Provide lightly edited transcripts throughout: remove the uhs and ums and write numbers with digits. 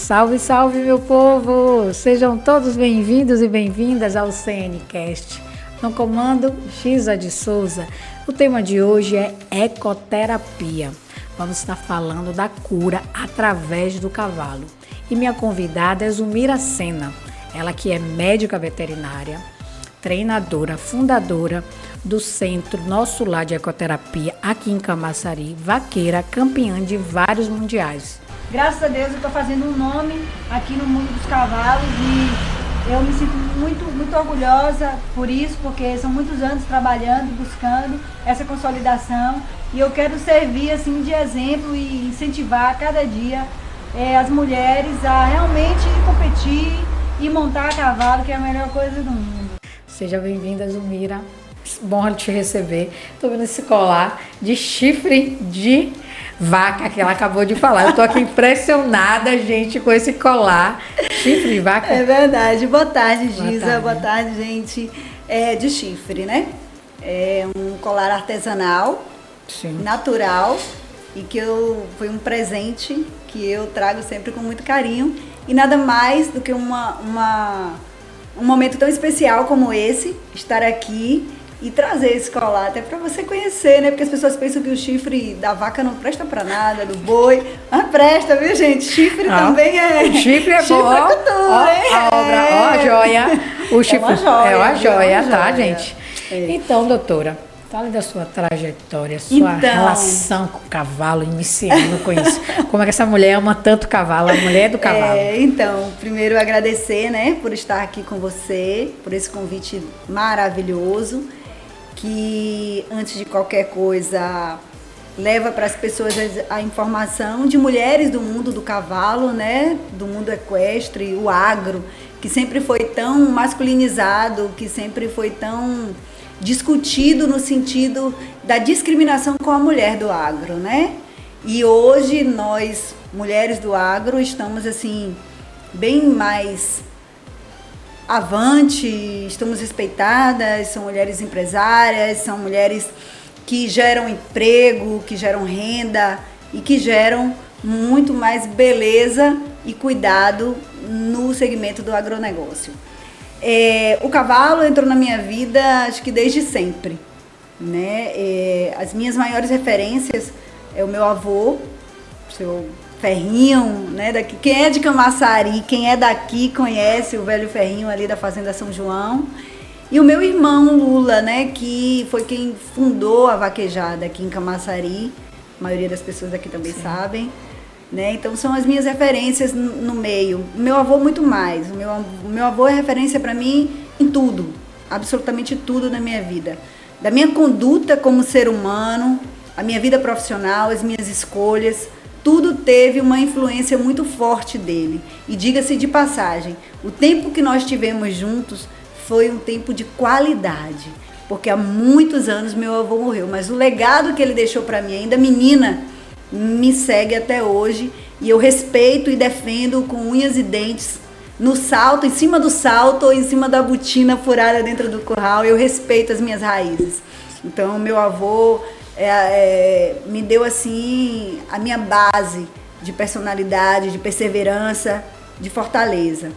Salve, salve, meu povo! Sejam todos bem-vindos e bem-vindas ao CNCast. No comando, Giza de Souza. O tema de hoje é ecoterapia. Vamos estar falando da cura através do cavalo. E minha convidada é Zulmira Sena. Ela que é médica veterinária, treinadora, fundadora do Centro Nosso Lar de Ecoterapia aqui em Camaçari, vaqueira, campeã de vários mundiais. Graças a Deus eu estou fazendo um nome aqui no mundo dos cavalos e eu me sinto muito orgulhosa por isso, porque são muitos anos trabalhando, buscando essa consolidação e eu quero servir assim de exemplo e incentivar cada dia as mulheres a realmente competir e montar a cavalo, que é a melhor coisa do mundo. Seja bem-vinda, Zulmira. Bom te receber. Estou vendo esse colar de chifre de vaca que ela acabou de falar. Eu estou aqui impressionada, gente, com esse colar. Chifre de vaca? É verdade. Boa tarde, Giza. Boa tarde, gente. É de chifre, né? É um colar artesanal, sim, natural, e que foi um presente que eu trago sempre com muito carinho. E nada mais do que um momento tão especial como esse, estar aqui e trazer esse colar, até para você conhecer, né? Porque as pessoas pensam que o chifre da vaca não presta para nada, do boi. Mas presta, viu, gente? Chifre também é... Chifre é bom. É cultura, hein? A obra, ó, a joia. O chifre é uma joia, tá, gente? Então, doutora, fale da sua trajetória, sua relação com o cavalo, iniciando com isso. Como é que essa mulher ama tanto o cavalo, a mulher do cavalo? Então, primeiro agradecer, né, por estar aqui com você, por esse convite maravilhoso, que antes de qualquer coisa leva para as pessoas a informação de mulheres do mundo do cavalo, né, do mundo equestre, o agro, que sempre foi tão masculinizado, que sempre foi tão discutido no sentido da discriminação com a mulher do agro, né? E hoje nós, mulheres do agro, estamos assim bem mais avante, estamos respeitadas, são mulheres empresárias, são mulheres que geram emprego, que geram renda e que geram muito mais beleza e cuidado no segmento do agronegócio. O cavalo entrou na minha vida, acho que desde sempre, né? As minhas maiores referências é o meu avô, o seu Ferrinho, né? Daqui. Quem é de Camaçari, quem é daqui conhece o velho Ferrinho ali da Fazenda São João. E o meu irmão Lula, né? Que foi quem fundou a vaquejada aqui em Camaçari. A maioria das pessoas aqui também sabem. Né? Então são as minhas referências no meio. O meu avô muito mais. O meu avô é referência para mim em tudo, absolutamente tudo na minha vida. Da minha conduta como ser humano, a minha vida profissional, as minhas escolhas, tudo teve uma influência muito forte dele. E diga-se de passagem, o tempo que nós tivemos juntos foi um tempo de qualidade, porque há muitos anos meu avô morreu, mas o legado que ele deixou para mim, ainda menina, me segue até hoje e eu respeito e defendo com unhas e dentes, no salto, em cima do salto ou em cima da botina furada dentro do curral, eu respeito as minhas raízes. Então meu avô me deu assim a minha base de personalidade, de perseverança, de fortaleza.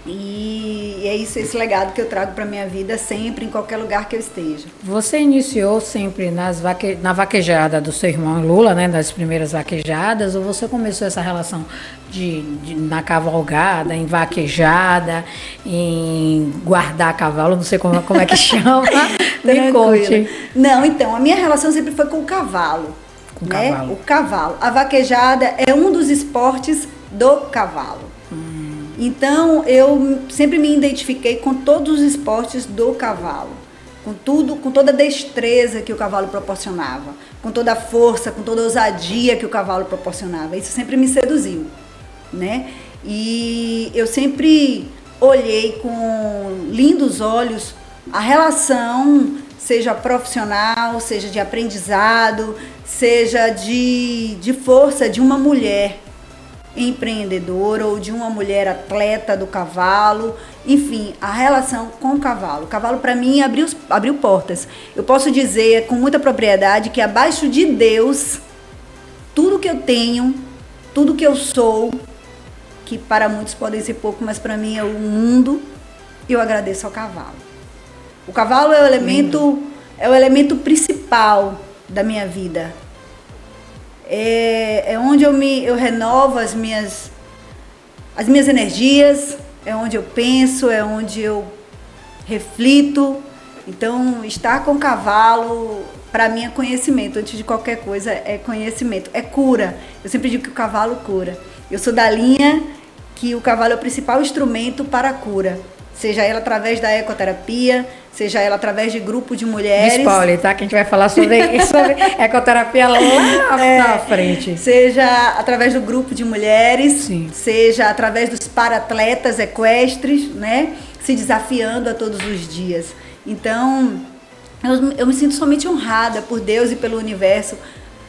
E é isso, esse legado que eu trago para minha vida sempre, em qualquer lugar que eu esteja. Você iniciou sempre na vaquejada do seu irmão Lula, né, das primeiras vaquejadas, ou você começou essa relação na cavalgada, em vaquejada, em guardar cavalo, não sei como é que chama, me conte. Não, então, a minha relação sempre foi com o cavalo. Com o cavalo. O cavalo. A vaquejada é um dos esportes do cavalo. Então, eu sempre me identifiquei com todos os esportes do cavalo, com tudo, com toda a destreza que o cavalo proporcionava, com toda a força, com toda a ousadia que o cavalo proporcionava. Isso sempre me seduziu, né? E eu sempre olhei com lindos olhos a relação, seja profissional, seja de aprendizado, seja de força de uma mulher empreendedora ou de uma mulher atleta do cavalo, enfim, a relação com o cavalo. O cavalo para mim abriu portas. Eu posso dizer com muita propriedade que abaixo de Deus, tudo que eu tenho, tudo que eu sou, que para muitos podem ser pouco, mas para mim é o mundo, eu agradeço ao cavalo. O cavalo é o elemento principal da minha vida. É onde eu renovo as minhas energias, é onde eu penso, é onde eu reflito. Então, estar com o cavalo, para mim, é conhecimento. Antes de qualquer coisa, é conhecimento. É cura. Eu sempre digo que o cavalo cura. Eu sou da linha que o cavalo é o principal instrumento para a cura. Seja ela através da ecoterapia, seja ela através de grupo de mulheres. Spoiler, tá? Que a gente vai falar sobre ecoterapia lá na frente. Seja através do grupo de mulheres, Sim. Seja através dos paratletas equestres, né? Se desafiando a todos os dias. Então, eu me sinto somente honrada por Deus e pelo universo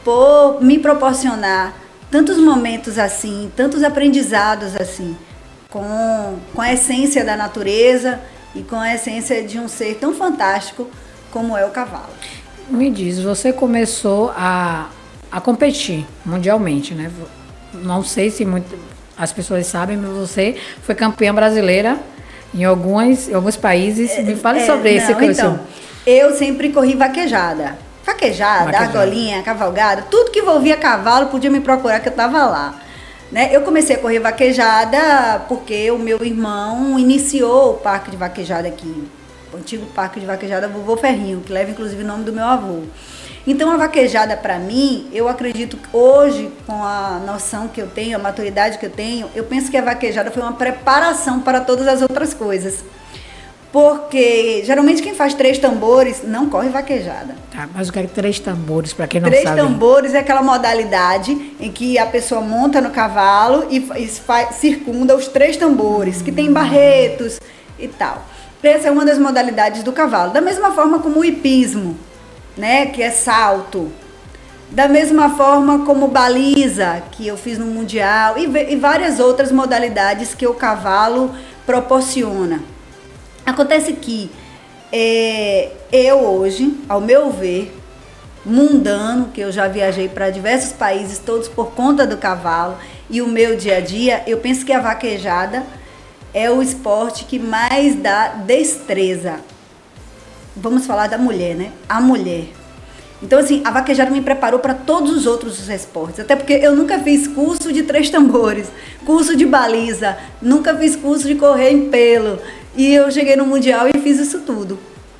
por me proporcionar tantos momentos assim, tantos aprendizados assim, com a essência da natureza e com a essência de um ser tão fantástico como é o cavalo. Me diz, você começou a competir mundialmente, né? Não sei se as pessoas sabem, mas você foi campeã brasileira em alguns países. Me fale sobre esse então, eu sempre corri vaquejada. Vaquejada, argolinha, cavalgada, tudo que envolvia cavalo podia me procurar que eu estava lá. Né? Eu comecei a correr vaquejada porque o meu irmão iniciou o parque de vaquejada aqui. O antigo parque de vaquejada Vovô Ferrinho, que leva inclusive o nome do meu avô. Então a vaquejada para mim, eu acredito que hoje, com a noção que eu tenho, a maturidade que eu tenho, eu penso que a vaquejada foi uma preparação para todas as outras coisas. Porque geralmente quem faz 3 tambores não corre vaquejada. Tá, mas eu quero 3 tambores, para quem não 3 sabe. 3 tambores é aquela modalidade em que a pessoa monta no cavalo e circunda os 3 tambores, que tem barretos e tal. Essa é uma das modalidades do cavalo. Da mesma forma como o hipismo, né, que é salto. Da mesma forma como baliza, que eu fiz no Mundial, e várias outras modalidades que o cavalo proporciona. Acontece que eu hoje, ao meu ver, mundano, que eu já viajei para diversos países, todos por conta do cavalo, e o meu dia a dia, eu penso que a vaquejada é o esporte que mais dá destreza. Vamos falar da mulher, né? A mulher. Então, assim, a vaquejada me preparou para todos os outros esportes. Até porque eu nunca fiz curso de 3 tambores, curso de baliza, nunca fiz curso de correr em pelo. E eu cheguei no Mundial e fiz isso tudo.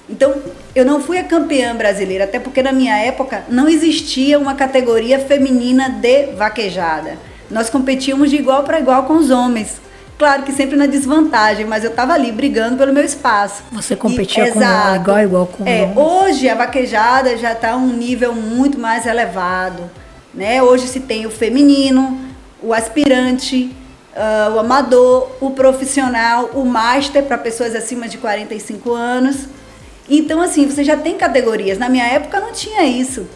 Então, eu não fui a campeã brasileira, até porque na minha época não existia uma categoria feminina de vaquejada. Nós competíamos de igual para igual com os homens. Claro que sempre na desvantagem, mas eu estava ali brigando pelo meu espaço. Você competia igual com homens? Hoje a vaquejada já está a um nível muito mais elevado, né? Hoje se tem o feminino, o aspirante, o amador, o profissional, o master para pessoas acima de 45 anos. Então, assim, você já tem categorias. Na minha época não tinha isso.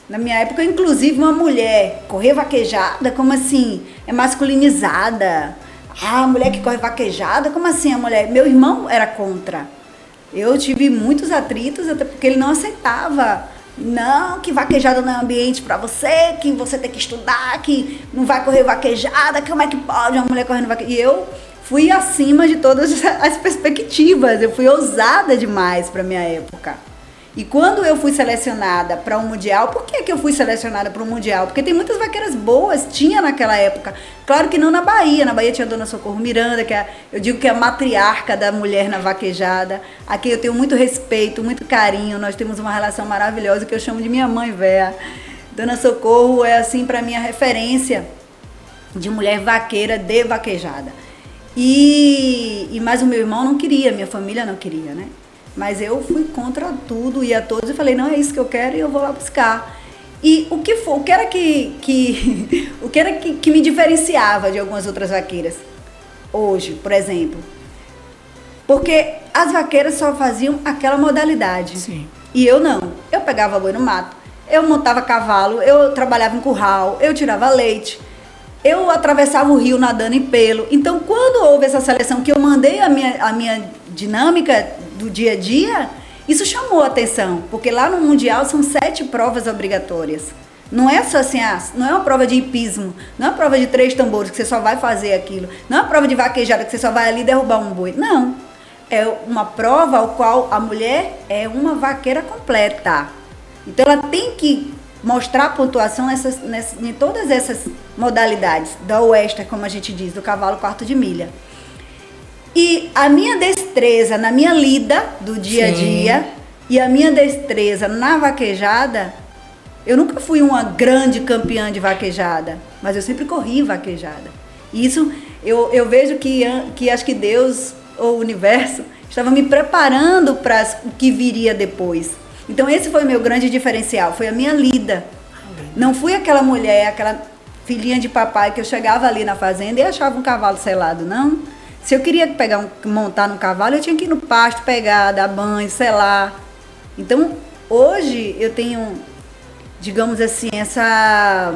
Na minha época, inclusive, uma mulher correr vaquejada, como assim? É masculinizada. Ah, a mulher que corre vaquejada, como assim a mulher? Meu irmão era contra. Eu tive muitos atritos, até porque ele não aceitava. Não, que vaquejada não é ambiente para você, que você tem que estudar, que não vai correr vaquejada, como é que pode uma mulher correndo vaquejada? E eu fui acima de todas as perspectivas, eu fui ousada demais para minha época. E quando eu fui selecionada para um Mundial, por que eu fui selecionada para um Mundial? Porque tem muitas vaqueiras boas, tinha naquela época. Claro que não na Bahia tinha a Dona Socorro Miranda, que eu digo que é a matriarca da mulher na vaquejada, a quem eu tenho muito respeito, muito carinho, nós temos uma relação maravilhosa que eu chamo de minha mãe véia. Dona Socorro é assim para mim a referência de mulher vaqueira de vaquejada. Mas o meu irmão não queria, minha família não queria, né? Mas eu fui contra tudo e a todos e falei, não é isso que eu quero e eu vou lá buscar. E o que era que me diferenciava de algumas outras vaqueiras hoje, por exemplo? Porque as vaqueiras só faziam aquela modalidade. Sim. E eu não. Eu pegava boi no mato, eu montava cavalo, eu trabalhava em curral, eu tirava leite, eu atravessava o rio nadando em pelo. Então, quando houve essa seleção que eu mandei a minha dinâmica do dia a dia, isso chamou a atenção, porque lá no Mundial são 7 provas obrigatórias. Não é só assim, não é uma prova de hipismo, não é uma prova de 3 tambores que você só vai fazer aquilo, não é uma prova de vaquejada que você só vai ali derrubar um boi. Não, é uma prova ao qual a mulher é uma vaqueira completa. Então ela tem que mostrar a pontuação em todas essas modalidades, da Western, como a gente diz, do cavalo quarto de milha. E a minha destreza na minha lida do dia a dia e a minha destreza na vaquejada, eu nunca fui uma grande campeã de vaquejada, mas eu sempre corri vaquejada. E isso eu vejo que acho que Deus ou o universo estava me preparando para o que viria depois. Então esse foi o meu grande diferencial, foi a minha lida. Não fui aquela mulher, aquela filhinha de papai que eu chegava ali na fazenda e achava um cavalo selado, não. Se eu queria montar num cavalo, eu tinha que ir no pasto, pegar, dar banho, selar. Então, hoje eu tenho, digamos assim, essa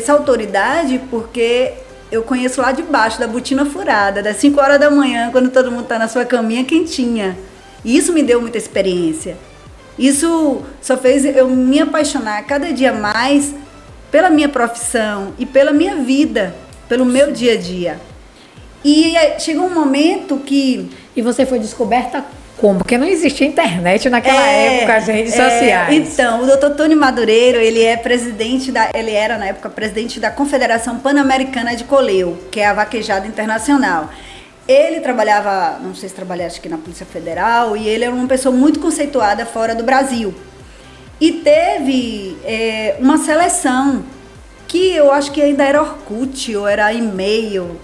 autoridade porque eu conheço lá de baixo, da botina furada, das 5 horas da manhã, quando todo mundo está na sua caminha quentinha. E isso me deu muita experiência. Isso só fez eu me apaixonar cada dia mais pela minha profissão e pela minha vida, pelo meu dia a dia. E chegou um momento que... E você foi descoberta como? Porque não existia internet naquela época, as redes sociais. Então, o Dr. Tony Madureiro, ele era na época presidente da Confederação Pan-Americana de Coleu, que é a vaquejada internacional. Ele trabalhava, não sei se trabalhava aqui na Polícia Federal, e ele era uma pessoa muito conceituada fora do Brasil. E teve uma seleção, que eu acho que ainda era Orkut, ou era e-mail.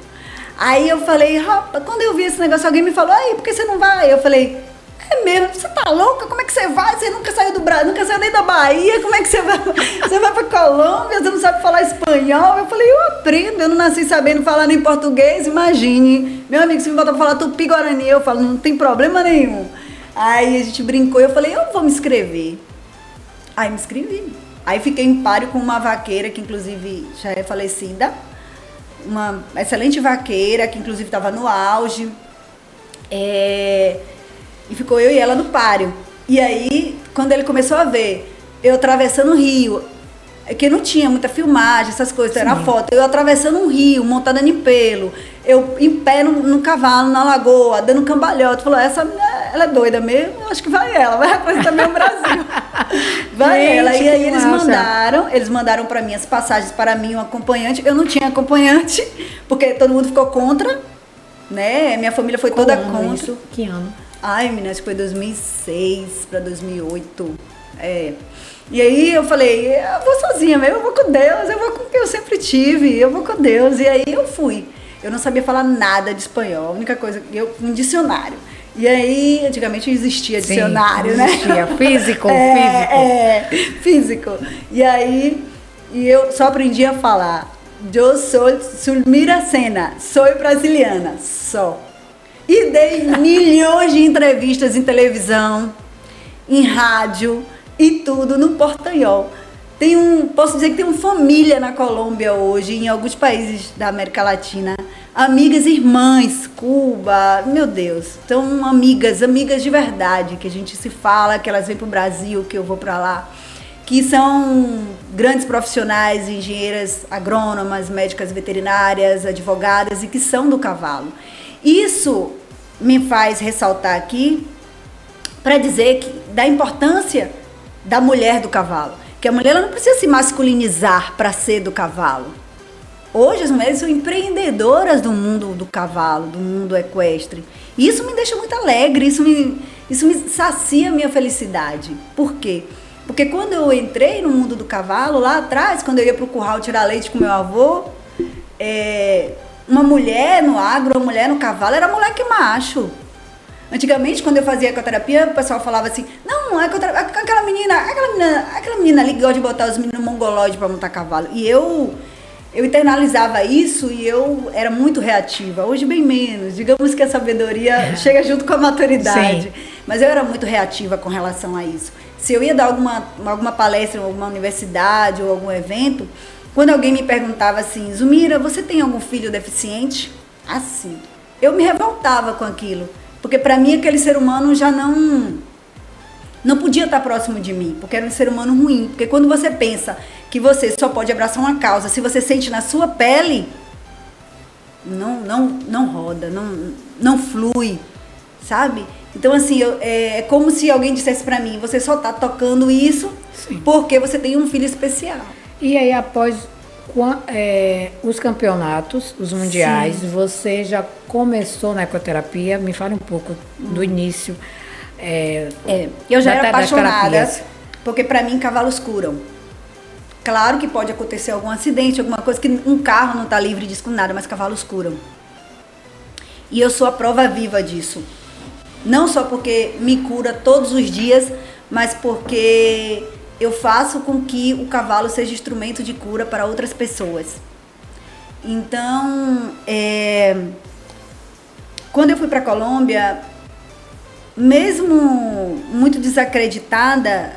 Aí eu falei, rapaz, quando eu vi esse negócio, alguém me falou, aí, por que você não vai? Eu falei, é mesmo, você tá louca? Como é que você vai? Você nunca saiu do Brasil, nunca saiu nem da Bahia, como é que você vai? Você vai pra Colômbia, você não sabe falar espanhol? Eu falei, eu aprendo, eu não nasci sabendo falar nem português, imagine. Meu amigo, se me botar pra falar tupi-guarani, eu falo, não tem problema nenhum. Aí a gente brincou, eu falei, eu vou me inscrever. Aí me inscrevi. Aí fiquei em páreo com uma vaqueira, que inclusive já é falecida, uma excelente vaqueira, que inclusive estava no auge, e ficou eu e ela no páreo. E aí, quando ele começou a ver eu atravessando o rio, que não tinha muita filmagem, essas coisas, era foto, eu atravessando um rio, montada em pelo, eu em pé no cavalo, na lagoa, dando cambalhota, falou, essa mulher, ela é doida mesmo, eu acho que vai ela, vai representar meu Brasil. Vai gente, ela. E aí eles mandaram para mim as passagens para mim, um acompanhante. Eu não tinha acompanhante, porque todo mundo ficou contra, né? Minha família foi toda contra. Isso? Que ano? Ai, menina, acho que foi 2006 para 2008. E aí eu falei, eu vou sozinha mesmo, eu vou com Deus, eu vou com o que eu sempre tive, eu vou com Deus. E aí eu fui. Eu não sabia falar nada de espanhol, a única coisa, um dicionário. E aí, antigamente existia dicionário, né? Existia, físico. Físico. E aí, eu só aprendi a falar, eu sou Sulmira Sena, sou brasiliana, só. E dei milhões de entrevistas em televisão, em rádio e tudo no portanhol. Posso dizer que tem uma família na Colômbia hoje, em alguns países da América Latina, amigas, irmãs, Cuba, meu Deus, são amigas de verdade, que a gente se fala, que elas vêm pro Brasil, que eu vou para lá, que são grandes profissionais, engenheiras agrônomas, médicas veterinárias, advogadas e que são do cavalo. Isso me faz ressaltar aqui para dizer da importância da mulher do cavalo. Que a mulher ela não precisa se masculinizar para ser do cavalo. Hoje as mulheres são empreendedoras do mundo do cavalo, do mundo equestre. E isso me deixa muito alegre, isso me sacia a minha felicidade. Por quê? Porque quando eu entrei no mundo do cavalo, lá atrás, quando eu ia para o curral tirar leite com meu avô, uma mulher no agro, uma mulher no cavalo, era moleque macho. Antigamente, quando eu fazia ecoterapia, o pessoal falava assim, não, aquela menina ali que gosta de botar os meninos mongoloides para montar cavalo. E eu internalizava isso e eu era muito reativa. Hoje bem menos, digamos que a sabedoria chega junto com a maturidade. Sim. Mas eu era muito reativa com relação a isso. Se eu ia dar alguma palestra em alguma universidade ou algum evento, quando alguém me perguntava assim, Zumira, você tem algum filho deficiente? Assim, eu me revoltava com aquilo. Porque para mim aquele ser humano já não não podia estar próximo de mim, porque era um ser humano ruim. Porque quando você pensa que você só pode abraçar uma causa se você sente na sua pele, não roda, não flui, sabe? Então, assim, é como se alguém dissesse pra mim, você só tá tocando isso porque você tem um filho especial. E aí, após os campeonatos, os mundiais, você já começou na ecoterapia? Me fale um pouco do início. Eu já era apaixonada, porque pra mim cavalos curam. Claro que pode acontecer algum acidente, alguma coisa, que um carro não tá livre disso com nada, mas cavalos curam. E eu sou a prova viva disso. Não só porque me cura todos os dias, mas porque eu faço com que o cavalo seja instrumento de cura para outras pessoas. Então, quando eu fui para a Colômbia, mesmo muito desacreditada,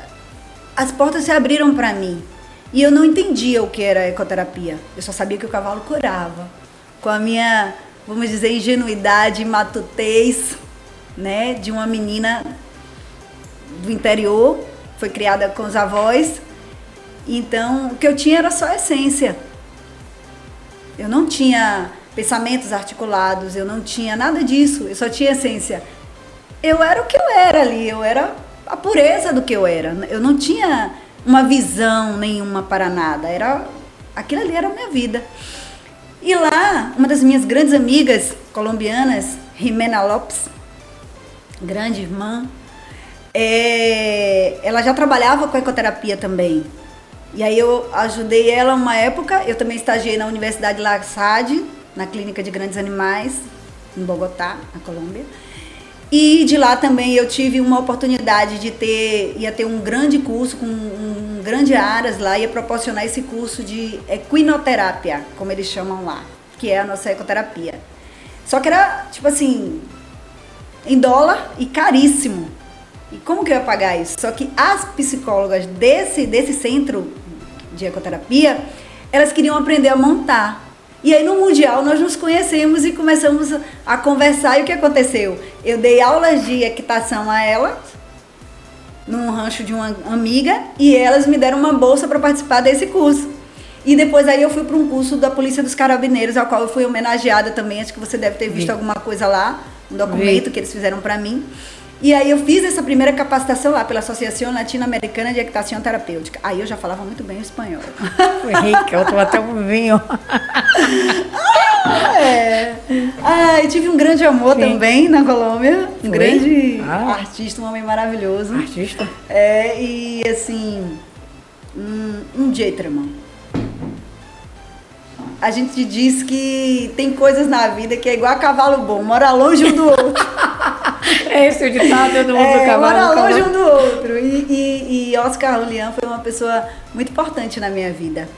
as portas se abriram para mim. E eu não entendia o que era ecoterapia. Eu só sabia que o cavalo curava. Com a minha, vamos dizer, ingenuidade, matutez, né, de uma menina do interior, foi criada com os avós. Então, o que eu tinha era só a essência. Eu não tinha pensamentos articulados, eu não tinha nada disso, eu só tinha essência. Eu era o que eu era ali, eu era a pureza do que eu era. Eu não tinha uma visão nenhuma para nada, aquilo ali era a minha vida. E lá, uma das minhas grandes amigas colombianas, Jimena Lopes, grande irmã, ela já trabalhava com ecoterapia também. E aí eu ajudei ela uma época, eu também estagiei na Universidade La Salle, na Clínica de Grandes Animais, em Bogotá, na Colômbia. E de lá também eu tive uma oportunidade de ia ter um grande curso com um grande Aras lá, ia proporcionar esse curso de equinoterapia, como eles chamam lá, que é a nossa ecoterapia. Só que era, tipo assim, em dólar e caríssimo. E como que eu ia pagar isso? Só que as psicólogas desse centro de ecoterapia, elas queriam aprender a montar. E aí no Mundial nós nos conhecemos e começamos a conversar. E o que aconteceu? Eu dei aulas de equitação a elas, num rancho de uma amiga, e elas me deram uma bolsa para participar desse curso. E depois aí eu fui para um curso da Polícia dos Carabineiros, ao qual eu fui homenageada também. Acho que você deve ter visto alguma coisa lá, um documento que eles fizeram para mim. E aí eu fiz essa primeira capacitação lá pela Associação Latino-Americana de Equitação Terapêutica. Aí eu já falava muito bem o espanhol. Rica, eu tô até um vinho. E tive um grande amor também na Colômbia. Um grande artista, um homem maravilhoso. Artista? E assim, um gentleman. A gente diz que tem coisas na vida que é igual a cavalo bom, mora longe um do outro. Esse é o ditado do mundo do cavalo. Mora longe um do outro. E Oscar Julián foi uma pessoa muito importante na minha vida.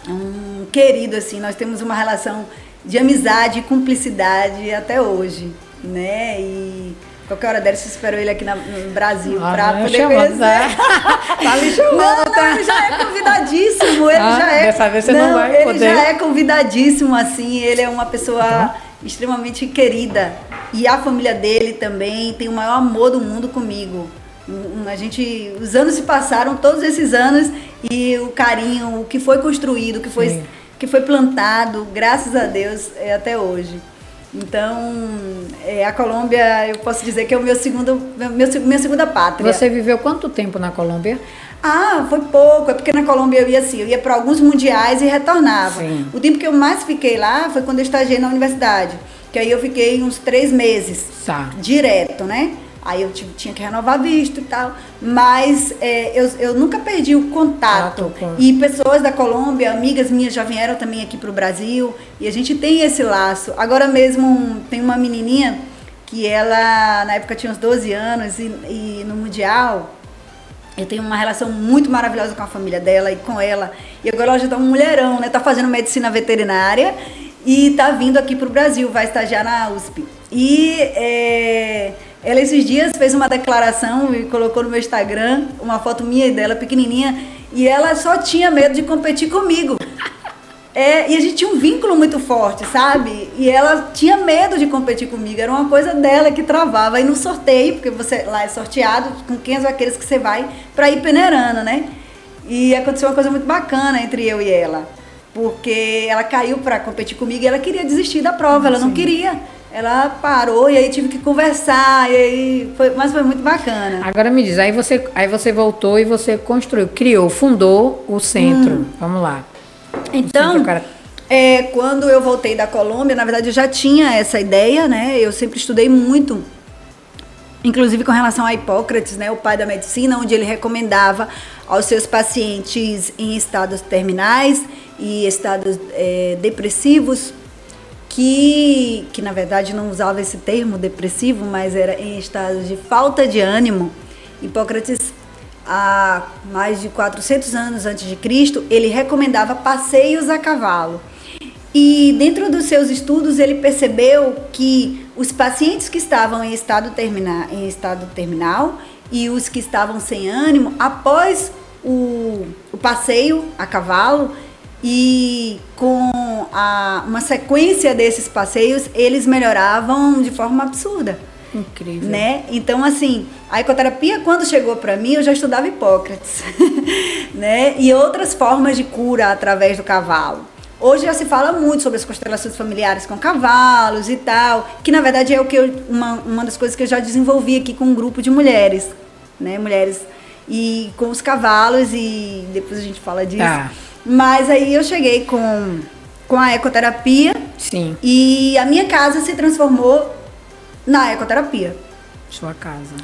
Um querido, assim, nós temos uma relação de amizade e cumplicidade até hoje, né? E qualquer hora dessa eu espero ele aqui no Brasil para poder conhecer. Tá me chamando, não, ele já é convidadíssimo. Ele já é. Dessa vez você não vai poder. Ele já é convidadíssimo, assim. Ele é uma pessoa extremamente querida. E a família dele também tem o maior amor do mundo comigo. Os anos se passaram, todos esses anos, e o carinho, o que foi construído, o que foi plantado, graças a Deus, é até hoje. Então, a Colômbia, eu posso dizer que é minha segunda pátria. Você viveu quanto tempo na Colômbia? Foi pouco, é porque na Colômbia eu ia para alguns mundiais e retornava. Sim. O tempo que eu mais fiquei lá foi quando eu estagiei na universidade, que aí eu fiquei uns 3 meses, direto, né? Aí eu tinha que renovar visto e tal, mas eu nunca perdi o contato. E pessoas da Colômbia, amigas minhas, já vieram também aqui para o Brasil, e a gente tem esse laço. Agora mesmo tem uma menininha que ela, na época, tinha uns 12 anos, e no Mundial, eu tenho uma relação muito maravilhosa com a família dela e com ela. E agora ela já tá um mulherão, né? Tá fazendo medicina veterinária e tá vindo aqui para o Brasil, vai estagiar na USP. E ela esses dias fez uma declaração e colocou no meu Instagram uma foto minha e dela pequenininha, e ela só tinha medo de competir comigo. E a gente tinha um vínculo muito forte, sabe? E ela tinha medo de competir comigo, era uma coisa dela que travava. E no sorteio, porque você lá é sorteado com quem são aqueles que você vai para ir peneirando, né? E aconteceu uma coisa muito bacana entre eu e ela, porque ela caiu para competir comigo e ela queria desistir da prova, ela não queria. Ela parou e aí tive que conversar, mas foi muito bacana. Agora me diz, aí você voltou e você fundou o centro. Vamos lá. Então, quando eu voltei da Colômbia, na verdade eu já tinha essa ideia, né? Eu sempre estudei muito, inclusive com relação a Hipócrates, né? O pai da medicina, onde ele recomendava aos seus pacientes em estados terminais e estados depressivos, que na verdade não usava esse termo depressivo, mas era em estados de falta de ânimo. Hipócrates, há mais de 400 anos antes de Cristo, ele recomendava passeios a cavalo. E dentro dos seus estudos ele percebeu que os pacientes que estavam em estado terminal e os que estavam sem ânimo, após o passeio a cavalo e com uma sequência desses passeios, eles melhoravam de forma absurda. Incrível. Né? Então, assim, a ecoterapia, quando chegou para mim, eu já estudava Hipócrates, né? E outras formas de cura através do cavalo. Hoje já se fala muito sobre as constelações familiares com cavalos e tal, que na verdade é uma das coisas que eu já desenvolvi aqui com um grupo de mulheres, né? Mulheres e com os cavalos, e depois a gente fala disso. Tá. Mas aí eu cheguei com a ecoterapia. Sim. E a minha casa se transformou na ecoterapia. Sua casa.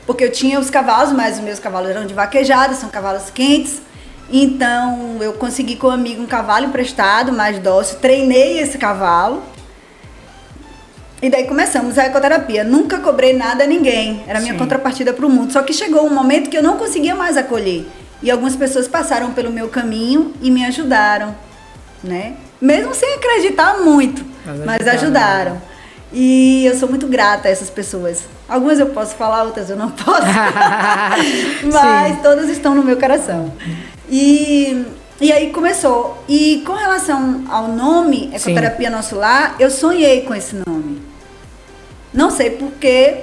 Porque eu tinha os cavalos, mas os meus cavalos eram de vaquejada, são cavalos quentes. Então eu consegui com um amigo um cavalo emprestado, mais dócil, treinei esse cavalo. E daí começamos a ecoterapia. Nunca cobrei nada a ninguém, era a minha contrapartida para o mundo. Só que chegou um momento que eu não conseguia mais acolher. E algumas pessoas passaram pelo meu caminho e me ajudaram, né? Mesmo sem acreditar muito, mas ajudaram. E eu sou muito grata a essas pessoas. Algumas eu posso falar, outras eu não posso. Mas todas estão no meu coração. E aí começou. E com relação ao nome, Ecoterapia Nosso Lar, eu sonhei com esse nome. Não sei porquê.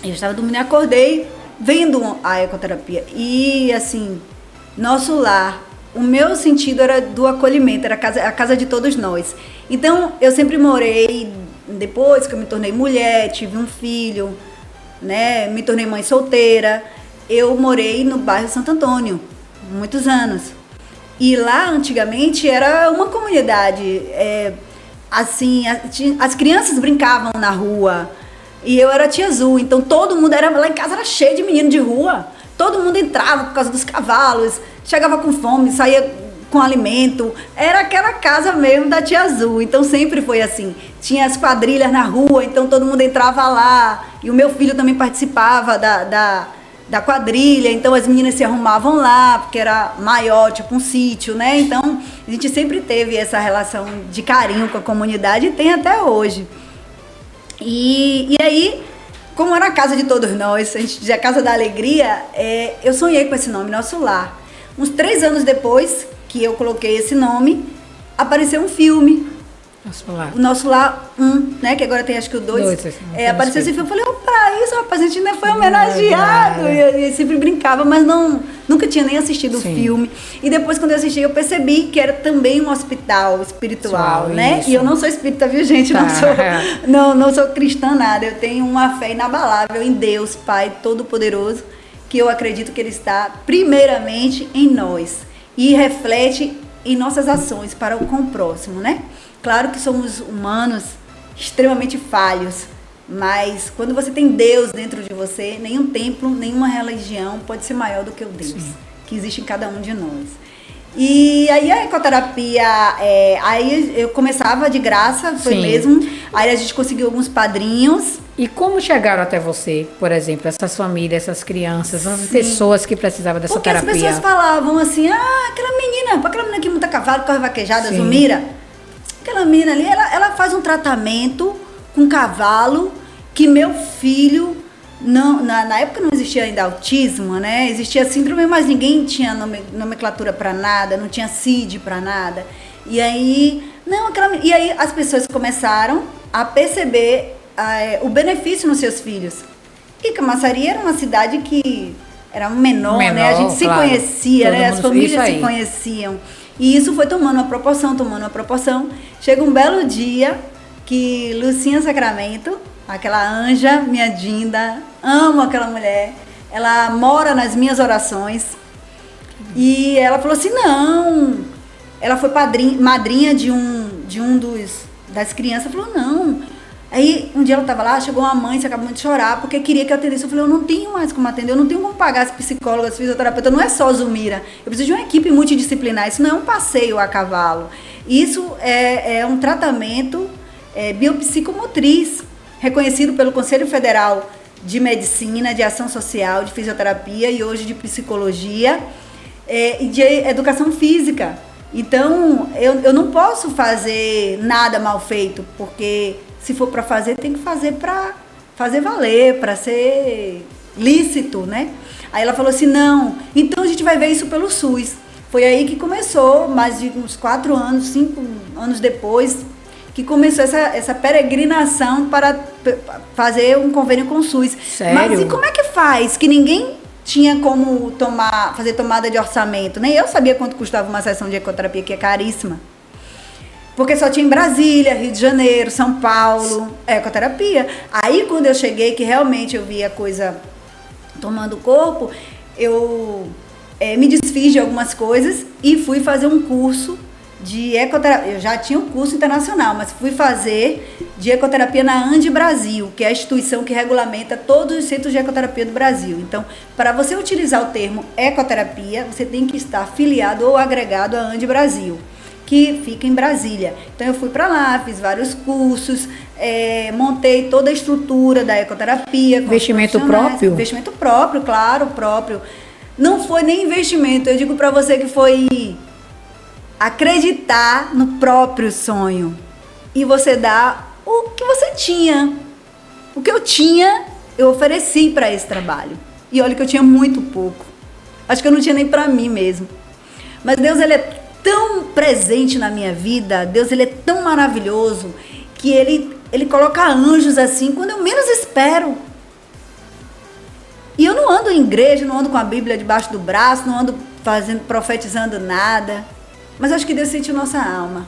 Eu estava dormindo e acordei vendo a ecoterapia. E assim, Nosso Lar, o meu sentido era do acolhimento, era a casa de todos nós. Então, eu sempre morei, depois que eu me tornei mulher, tive um filho, né, me tornei mãe solteira, eu morei no bairro Santo Antônio, muitos anos. E lá, antigamente, era uma comunidade, assim, as crianças brincavam na rua, e eu era tia Azul, então todo mundo, lá em casa era cheio de menino de rua, todo mundo entrava por causa dos cavalos, chegava com fome, saía com alimento, era aquela casa mesmo da tia Azul, então sempre foi assim, tinha as quadrilhas na rua, então todo mundo entrava lá, e o meu filho também participava da quadrilha, então as meninas se arrumavam lá, porque era maior, tipo um sítio, né, então a gente sempre teve essa relação de carinho com a comunidade e tem até hoje. E aí, como era a casa de todos nós, a gente dizia a Casa da Alegria, eu sonhei com esse nome, Nosso Lar. Uns 3 anos depois que eu coloquei esse nome, apareceu um filme, Nosso Lar. O Nosso Lar 1, né, que agora tem acho que o 2. Apareceu esse filme, eu falei, opa, isso, rapaz, a gente ainda foi homenageado. E eu sempre brincava, mas nunca tinha nem assistido o filme. E depois, quando eu assisti, eu percebi que era também um hospital espiritual, né? Isso. E eu não sou espírita, viu, gente? Não sou cristã, nada. Eu tenho uma fé inabalável em Deus, Pai Todo-Poderoso, que eu acredito que Ele está primeiramente em nós e reflete em nossas ações para com o próximo, né? Claro que somos humanos extremamente falhos, mas quando você tem Deus dentro de você, nenhum templo, nenhuma religião pode ser maior do que o Deus que existe em cada um de nós. E aí a ecoterapia, aí eu começava de graça, foi mesmo, aí a gente conseguiu alguns padrinhos. E como chegaram até você, por exemplo, essas famílias, essas crianças, essas pessoas que precisavam dessa terapia? Porque as pessoas falavam assim, aquela menina que monta cavalo, corre vaquejada, Zumira, aquela menina ali, ela faz um tratamento com cavalo que meu filho Não, na época não existia ainda autismo, né? Existia síndrome, mas ninguém tinha nomenclatura para nada, não tinha CID para nada. E aí, e aí as pessoas começaram a perceber o benefício nos seus filhos. E Camaçari era uma cidade que era menor, né? A gente se conhecia, né? As famílias se conheciam. E isso foi tomando uma proporção. Chega um belo dia que Lucinha Sacramento, aquela anja, minha Dinda, amo aquela mulher, ela mora nas minhas orações. E ela falou assim, não, ela foi madrinha de um das crianças, falou, não. Aí um dia ela estava lá, chegou uma mãe, se acabou de chorar, porque queria que eu atendesse. Eu falei, eu não tenho mais como atender, eu não tenho como pagar as psicólogas, as fisioterapeutas, não é só Zumira. Eu preciso de uma equipe multidisciplinar, isso não é um passeio a cavalo. Isso é um tratamento biopsicomotriz, reconhecido pelo Conselho Federal de Medicina, de Ação Social, de Fisioterapia e hoje de Psicologia e de Educação Física. Então, eu não posso fazer nada mal feito, porque se for para fazer, tem que fazer para fazer valer, para ser lícito, né? Aí ela falou assim, não, então a gente vai ver isso pelo SUS. Foi aí que começou, mais de uns 4 anos, 5 anos depois, que começou essa peregrinação para fazer um convênio com o SUS. Sério? Mas e como é que faz? Que ninguém tinha como fazer tomada de orçamento. Nem eu sabia quanto custava uma sessão de ecoterapia, que é caríssima. Porque só tinha em Brasília, Rio de Janeiro, São Paulo, ecoterapia. Aí quando eu cheguei, que realmente eu vi a coisa tomando corpo, eu me desfiz de algumas coisas e fui fazer um curso de ecoterapia. Eu já tinha um curso internacional, mas fui fazer de ecoterapia na ANDE Brasil, que é a instituição que regulamenta todos os centros de ecoterapia do Brasil. Então, para você utilizar o termo ecoterapia, você tem que estar afiliado ou agregado à ANDE Brasil, que fica em Brasília. Então eu fui para lá, fiz vários cursos, montei toda a estrutura da ecoterapia. Investimento próprio? Investimento próprio, claro, próprio. Não foi nem investimento, eu digo para você que foi acreditar no próprio sonho. E você dá o que você tinha. O que eu tinha, eu ofereci para esse trabalho. E olha que eu tinha muito pouco. Acho que eu não tinha nem para mim mesmo. Mas Deus, ele é tão presente na minha vida, Deus, ele é tão maravilhoso, que ele coloca anjos assim, quando eu menos espero. E eu não ando em igreja, não ando com a Bíblia debaixo do braço, não ando profetizando nada, mas acho que Deus sentiu nossa alma.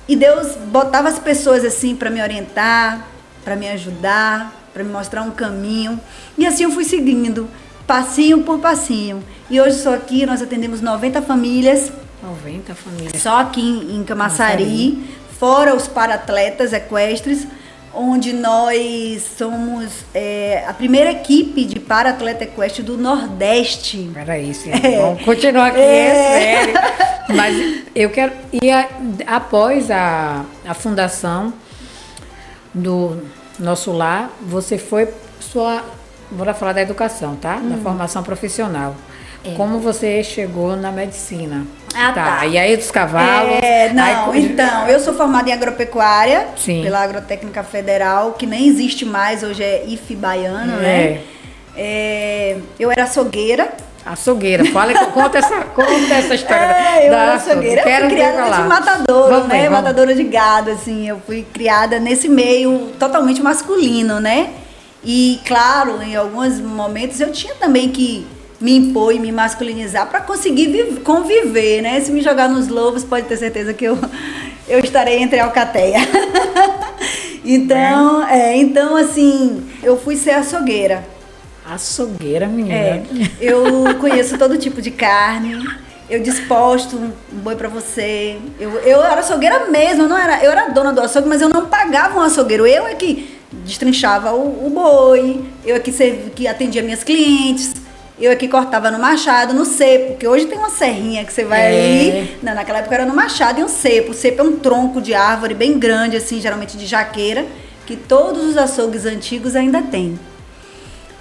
E Deus botava as pessoas assim para me orientar, para me ajudar, para me mostrar um caminho, e assim eu fui seguindo, passinho por passinho. E hoje só aqui nós atendemos 90 famílias, 90 famílias. Só aqui em Camaçari, fora os para-atletas equestres, onde nós somos a primeira equipe de para-atleta equestre do Nordeste. Peraí, vamos continuar aqui, sério. Mas eu quero... E após a fundação do Nosso Lar, você foi Bora falar da educação, tá? Da formação profissional. Como você chegou na medicina? Tá. E aí dos cavalos? Então, eu sou formada em agropecuária, Sim. Pela Agrotécnica Federal, que nem existe mais, hoje é IF Baiano, né? Eu era açougueira. Açougueira, conta essa história eu era açougueira, eu fui criada de matadouro, né? Matadouro de gado, assim, eu fui criada nesse meio totalmente masculino, né? E, claro, em alguns momentos eu tinha também que me impor e me masculinizar para conseguir conviver, né? Se me jogar nos lobos, pode ter certeza que eu estarei entre a alcateia. Então, assim, eu fui ser açougueira. Açougueira, menina. Eu conheço todo tipo de carne, eu desposto um boi para você. Eu era açougueira mesmo, eu era dona do açougue, mas eu não pagava um açougueiro. Eu é que destrinchava o boi, eu é que atendia minhas clientes. Eu aqui cortava no machado, no cepo, porque hoje tem uma serrinha que você vai ali. Não, naquela época era no machado e um cepo. O cepo é um tronco de árvore bem grande, assim, geralmente de jaqueira, que todos os açougues antigos ainda têm.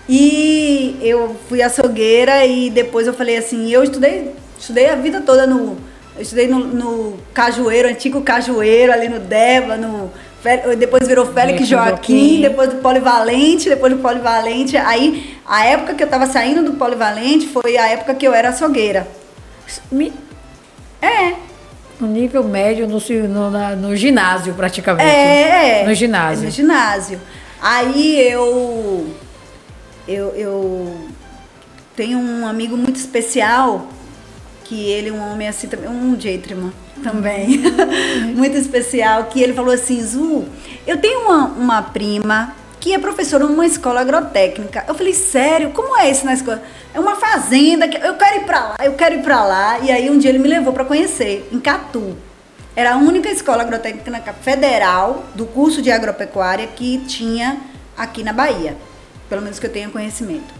E eu fui açougueira e depois eu falei assim, eu estudei a vida toda eu estudei no cajueiro, antigo cajueiro, ali no Deva, Depois virou Félix Joaquim, depois do Polivalente, Aí, a época que eu tava saindo do Polivalente foi a época que eu era açougueira. No nível médio, no ginásio, praticamente. No ginásio. No ginásio. Aí eu tenho um amigo muito especial, que ele é um homem assim também, um gentleman também, muito especial, que ele falou assim: Zu, eu tenho uma prima que é professora numa escola agrotécnica. Eu falei: sério? Como é isso na escola? É uma fazenda, eu quero ir pra lá. E aí um dia ele me levou para conhecer, em Catu. Era a única escola agrotécnica federal do curso de agropecuária que tinha aqui na Bahia, pelo menos que eu tenha conhecimento.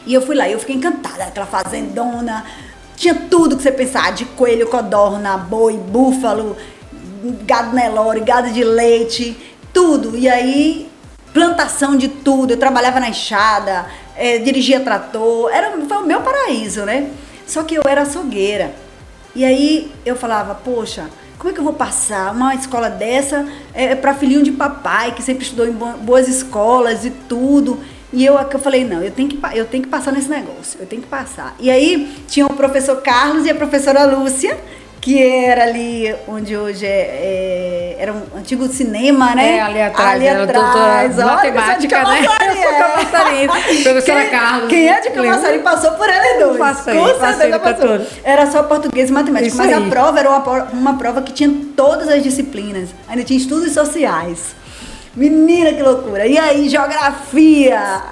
E eu fui lá, e eu fiquei encantada, aquela fazendona, tinha tudo que você pensar, de coelho, codorna, boi, búfalo, gado Nelore, gado de leite, tudo. E aí, plantação de tudo, eu trabalhava na enxada, dirigia trator, foi o meu paraíso, né? Só que eu era açougueira. E aí eu falava: poxa, como é que eu vou passar uma escola dessa para filhinho de papai, que sempre estudou em boas escolas e tudo. E eu falei: não, eu tenho que passar nesse negócio, eu tenho que passar. E aí tinha o professor Carlos e a professora Lúcia, que era ali onde hoje era um antigo cinema, né? Ali atrás, matemática, né? Professora Carlos. Quem é de Camaçari passou por eles dois. Passou. Era só português e matemática. Isso mas aí. A prova era uma prova que tinha todas as disciplinas. Ainda tinha estudos sociais. Menina, que loucura. E aí, geografia.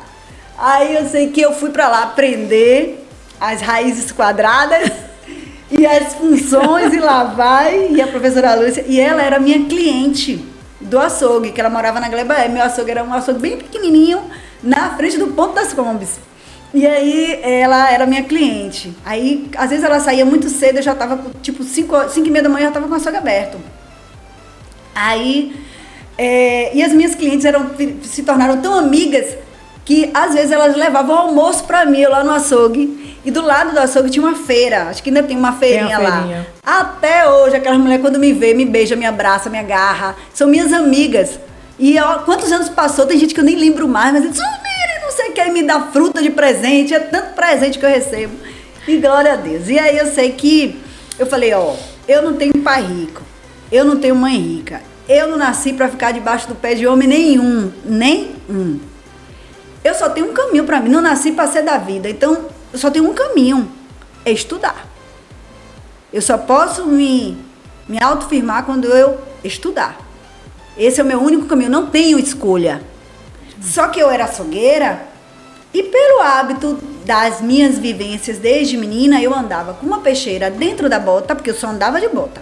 Aí eu sei que eu fui pra lá aprender as raízes quadradas e as funções, e lá vai. E a professora Lúcia, e ela era minha cliente do açougue, que ela morava na Gleba. Meu açougue era um açougue bem pequenininho, na frente do Ponto das Combes. E aí, ela era minha cliente. Aí, às vezes ela saía muito cedo, eu já tava, tipo, 5h30 da manhã, eu já tava com o açougue aberto. Aí, e as minhas clientes se tornaram tão amigas que, às vezes, elas levavam almoço pra mim, lá no açougue. E do lado do açougue tinha uma feira, acho que ainda tem uma feirinha lá. Até hoje, aquelas mulheres, quando me vê, me beija, me abraça, me agarra. São minhas amigas. E quantos anos passou, tem gente que eu nem lembro mais, mas eles não sei quem me dá fruta de presente, é tanto presente que eu recebo. E glória a Deus. E aí eu sei que, eu falei: eu não tenho pai rico, eu não tenho mãe rica, eu não nasci pra ficar debaixo do pé de homem nenhum. Eu só tenho um caminho pra mim, não nasci pra ser da vida, então eu só tenho um caminho, é estudar. Eu só posso me autoafirmar quando eu estudar. Esse é o meu único caminho, não tenho escolha. Só que eu era açougueira e, pelo hábito das minhas vivências desde menina, eu andava com uma peixeira dentro da bota, porque eu só andava de bota.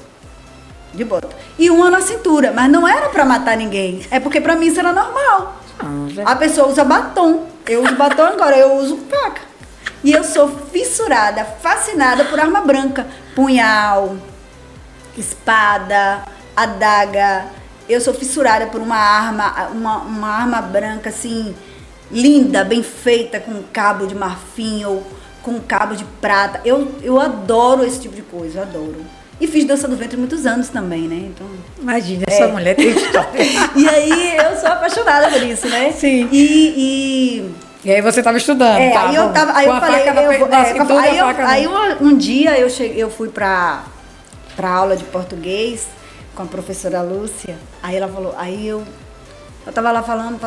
E uma na cintura, mas não era pra matar ninguém, é porque pra mim isso era normal. A pessoa usa batom, eu uso batom agora, eu uso faca. E eu sou fissurada, fascinada por arma branca, punhal, espada, adaga. Eu sou fissurada por uma arma branca, assim, linda, bem feita, com cabo de marfim ou com cabo de prata. Eu adoro esse tipo de coisa, eu adoro. E fiz dança do ventre muitos anos também, né? Então, imagina, essa mulher tem história. E aí eu sou apaixonada por isso, né? Sim. E aí você estava estudando, aí eu falei, um dia eu fui pra aula de português com a professora Lúcia. Aí ela falou, eu tava lá falando,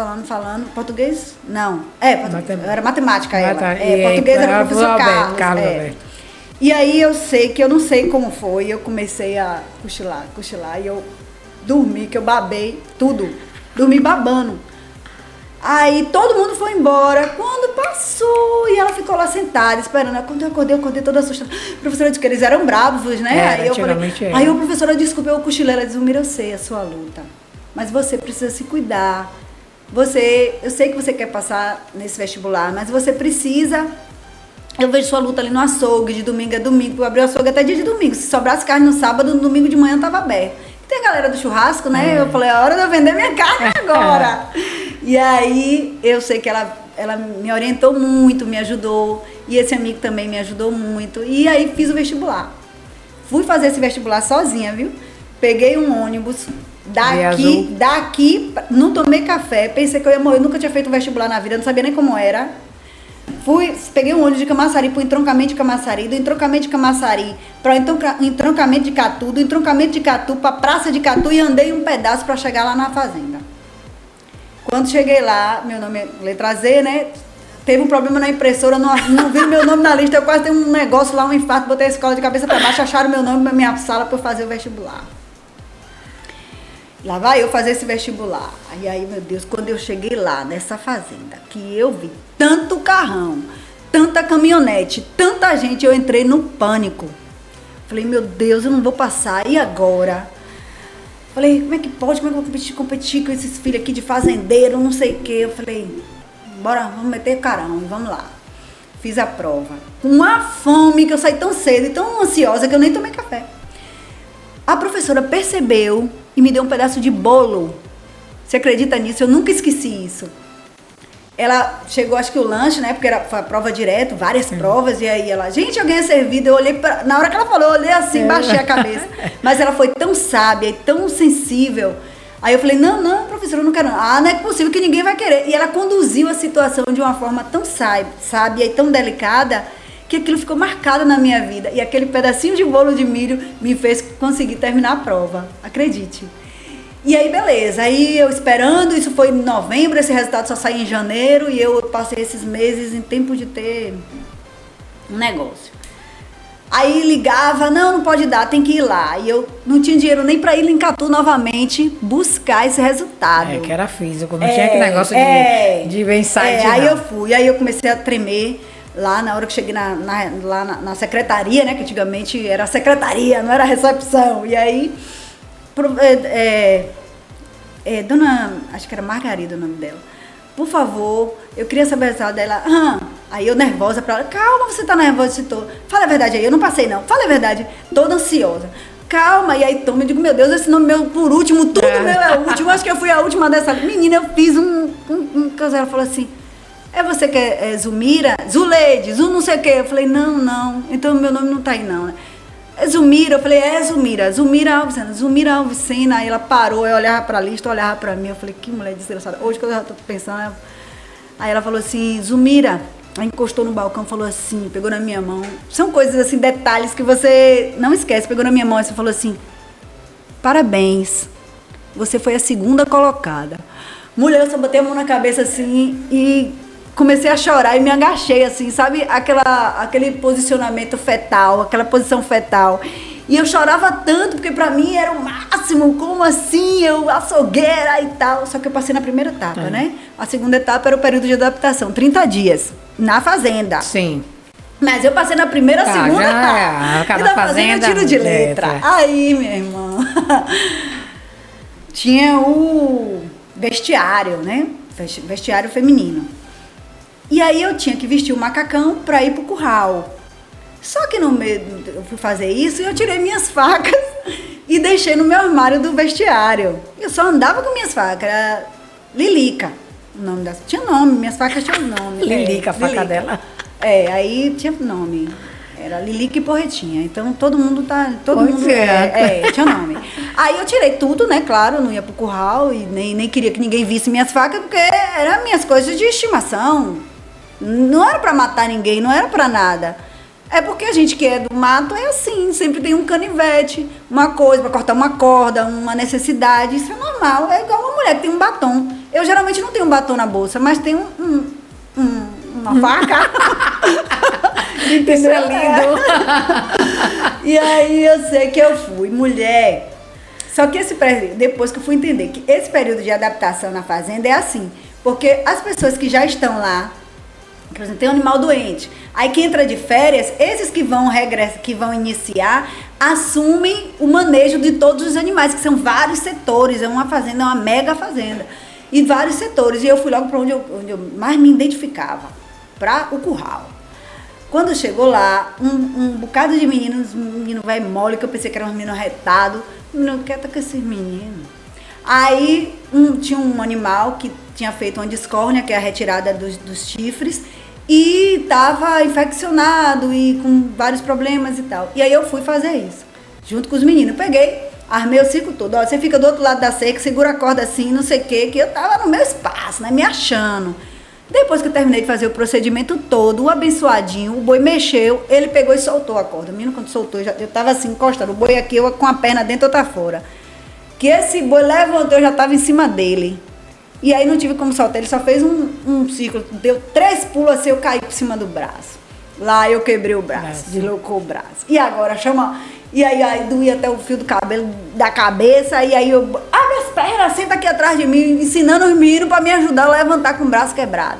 português? Não. Era matemática ela. Português era o professor Carlos. E aí eu sei que eu não sei como foi, eu comecei a cochilar, e eu dormi, que eu babei tudo, dormi babando. Aí todo mundo foi embora, quando passou, e ela ficou lá sentada, esperando. Quando eu acordei toda assustada. Professora, disse que eles eram bravos, né? Aí eu falei, aí a professora, desculpa, eu cochilei, ela disse: Mira, eu sei a sua luta, mas você precisa se cuidar. Eu sei que você quer passar nesse vestibular, mas você precisa. Eu vejo sua luta ali no açougue, de domingo a domingo, eu abri o açougue até dia de domingo. Se sobrasse carne no sábado, no domingo de manhã estava aberto. E tem a galera do churrasco, né? Eu falei, é hora de eu vender minha carne agora. E aí, eu sei que ela me orientou muito, me ajudou. E esse amigo também me ajudou muito. E aí, fiz o vestibular. Fui fazer esse vestibular sozinha, viu? Peguei um ônibus Daqui, não tomei café, pensei que eu ia morrer, eu nunca tinha feito vestibular na vida, não sabia nem como era. Peguei um ônibus de Camaçari para o entroncamento de Camaçari, do entroncamento de Camaçari para o entroncamento de Catu, do entroncamento de Catu para a praça de Catu e andei um pedaço para chegar lá na fazenda. Quando cheguei lá, meu nome é letra Z, né? Teve um problema na impressora, não vi meu nome na lista, eu quase tenho um negócio lá, um infarto, botei a escola de cabeça para baixo, acharam meu nome na minha sala para eu fazer o vestibular. Lá vai eu fazer esse vestibular. E aí, meu Deus, quando eu cheguei lá, nessa fazenda, que eu vi tanto carrão, tanta caminhonete, tanta gente, eu entrei no pânico. Falei, meu Deus, eu não vou passar, e agora? Falei, como é que pode, como é que eu vou competir com esses filhos aqui de fazendeiro, não sei o quê. Eu falei, bora, vamos meter carão, vamos lá. Fiz a prova. Com uma fome, que eu saí tão cedo e tão ansiosa que eu nem tomei café. A professora percebeu e me deu um pedaço de bolo. Você acredita nisso? Eu nunca esqueci isso. Ela chegou, acho que o lanche, né? Porque foi a prova direto, várias provas. E aí ela, gente, alguém é servido. Eu olhei, na hora que ela falou, eu olhei assim, baixei a cabeça. Mas ela foi tão sábia e tão sensível. Aí eu falei, não, professora, eu não quero não. Ah, não é possível que ninguém vai querer. E ela conduziu a situação de uma forma tão sábia e tão delicada, que aquilo ficou marcado na minha vida. E aquele pedacinho de bolo de milho me fez conseguir terminar a prova. Acredite. E aí, beleza. Aí eu esperando, isso foi em novembro, esse resultado só saiu em janeiro. E eu passei esses meses em tempo de ter um negócio. Aí ligava, não pode dar, tem que ir lá. E eu não tinha dinheiro nem para ir em Catu novamente buscar esse resultado. Que era físico, não tinha aquele negócio de vencer. Aí eu fui, aí eu comecei a tremer. Lá na hora que cheguei lá na secretaria, né? Que antigamente era secretaria, não era recepção. E aí, dona, acho que era Margarida o nome dela. Por favor, eu queria saber o resultado dela. Aí eu nervosa pra ela, calma, você tá nervosa, citou. Fala a verdade aí, eu não passei não. Fala a verdade, toda ansiosa. Calma, e aí toma, eu digo, meu Deus, esse nome meu por último, tudo meu é o último. Acho que eu fui a última dessa. Menina, eu fiz um caso, ela falou assim, é você que é Zulmira? Zuleide, não sei o quê. Eu falei, não, então meu nome não tá aí não, né? É Zulmira, eu falei, é Zulmira Alves Sena. Aí ela parou, eu olhava pra lista, olhava pra mim, eu falei, que mulher desgraçada. Hoje que eu já tô pensando, aí ela falou assim, Zulmira, aí encostou no balcão, falou assim, pegou na minha mão. São coisas assim, detalhes que você não esquece. Pegou na minha mão e falou assim, parabéns, você foi a segunda colocada. Mulher, eu só botei a mão na cabeça assim e comecei a chorar e me agachei assim, sabe? Aquele posicionamento fetal, aquela posição fetal. E eu chorava tanto, porque pra mim era o máximo, como assim? Eu açougueira e tal. Só que eu passei na primeira etapa, né? A segunda etapa era o período de adaptação, 30 dias, na fazenda. Sim. Mas eu passei na primeira, segunda etapa. Cada e na fazenda tiro de letra. Aí, minha irmã, tinha o vestiário, né? Vestiário feminino. E aí eu tinha que vestir o macacão para ir pro curral. Só que no meio, eu fui fazer isso e eu tirei minhas facas e deixei no meu armário do vestiário. Eu só andava com minhas facas, era Lilica. O nome das, tinha nome, minhas facas tinham nome. Lilica, a faca Lilica. Dela. Aí tinha nome. Era Lilica e Porretinha. Então todo mundo tinha nome. Aí eu tirei tudo, né? Claro, eu não ia pro curral e nem queria que ninguém visse minhas facas, porque eram minhas coisas de estimação. Não era pra matar ninguém, não era pra nada. É porque a gente que é do mato é assim, sempre tem um canivete, uma coisa pra cortar uma corda, uma necessidade. Isso é normal, é igual uma mulher que tem um batom. Eu geralmente não tenho um batom na bolsa, mas tenho uma faca. Isso é lindo. E aí eu sei que eu fui mulher. Só que depois que eu fui entender que esse período de adaptação na fazenda é assim, porque as pessoas que já estão lá, por exemplo, tem um animal doente. Aí quem entra de férias, esses que vão iniciar, assumem o manejo de todos os animais, que são vários setores. É uma fazenda, é uma mega fazenda. E vários setores. E eu fui logo para onde eu mais me identificava, para o curral. Quando chegou lá, um bocado de meninos, um menino vai mole, que eu pensei que era um menino retado. Não quero com esses meninos. Aí tinha um animal que tinha feito uma discórnia, que é a retirada dos chifres, e estava infeccionado e com vários problemas e tal. E aí eu fui fazer isso, junto com os meninos. Peguei, Armei o circo todo. Ó, você fica do outro lado da cerca, segura a corda assim, não sei o quê, que eu tava no meu espaço, né? Me achando. Depois que eu terminei de fazer o procedimento todo, o abençoadinho, o boi mexeu, ele pegou e soltou a corda. Menino, quando soltou, eu tava assim, encostado. O boi aqui, eu com a perna dentro, outra fora. Que esse boi levantou, eu já tava em cima dele. E aí não tive como soltar, ele só fez um círculo, deu 3 pulos assim, eu caí por cima do braço. Lá eu quebrei o braço, deslocou o braço. E agora chama... E aí doía até o fio do cabelo da cabeça, e aí eu... minhas pernas, senta aqui atrás de mim, ensinando os meninos para me ajudar a levantar com o braço quebrado.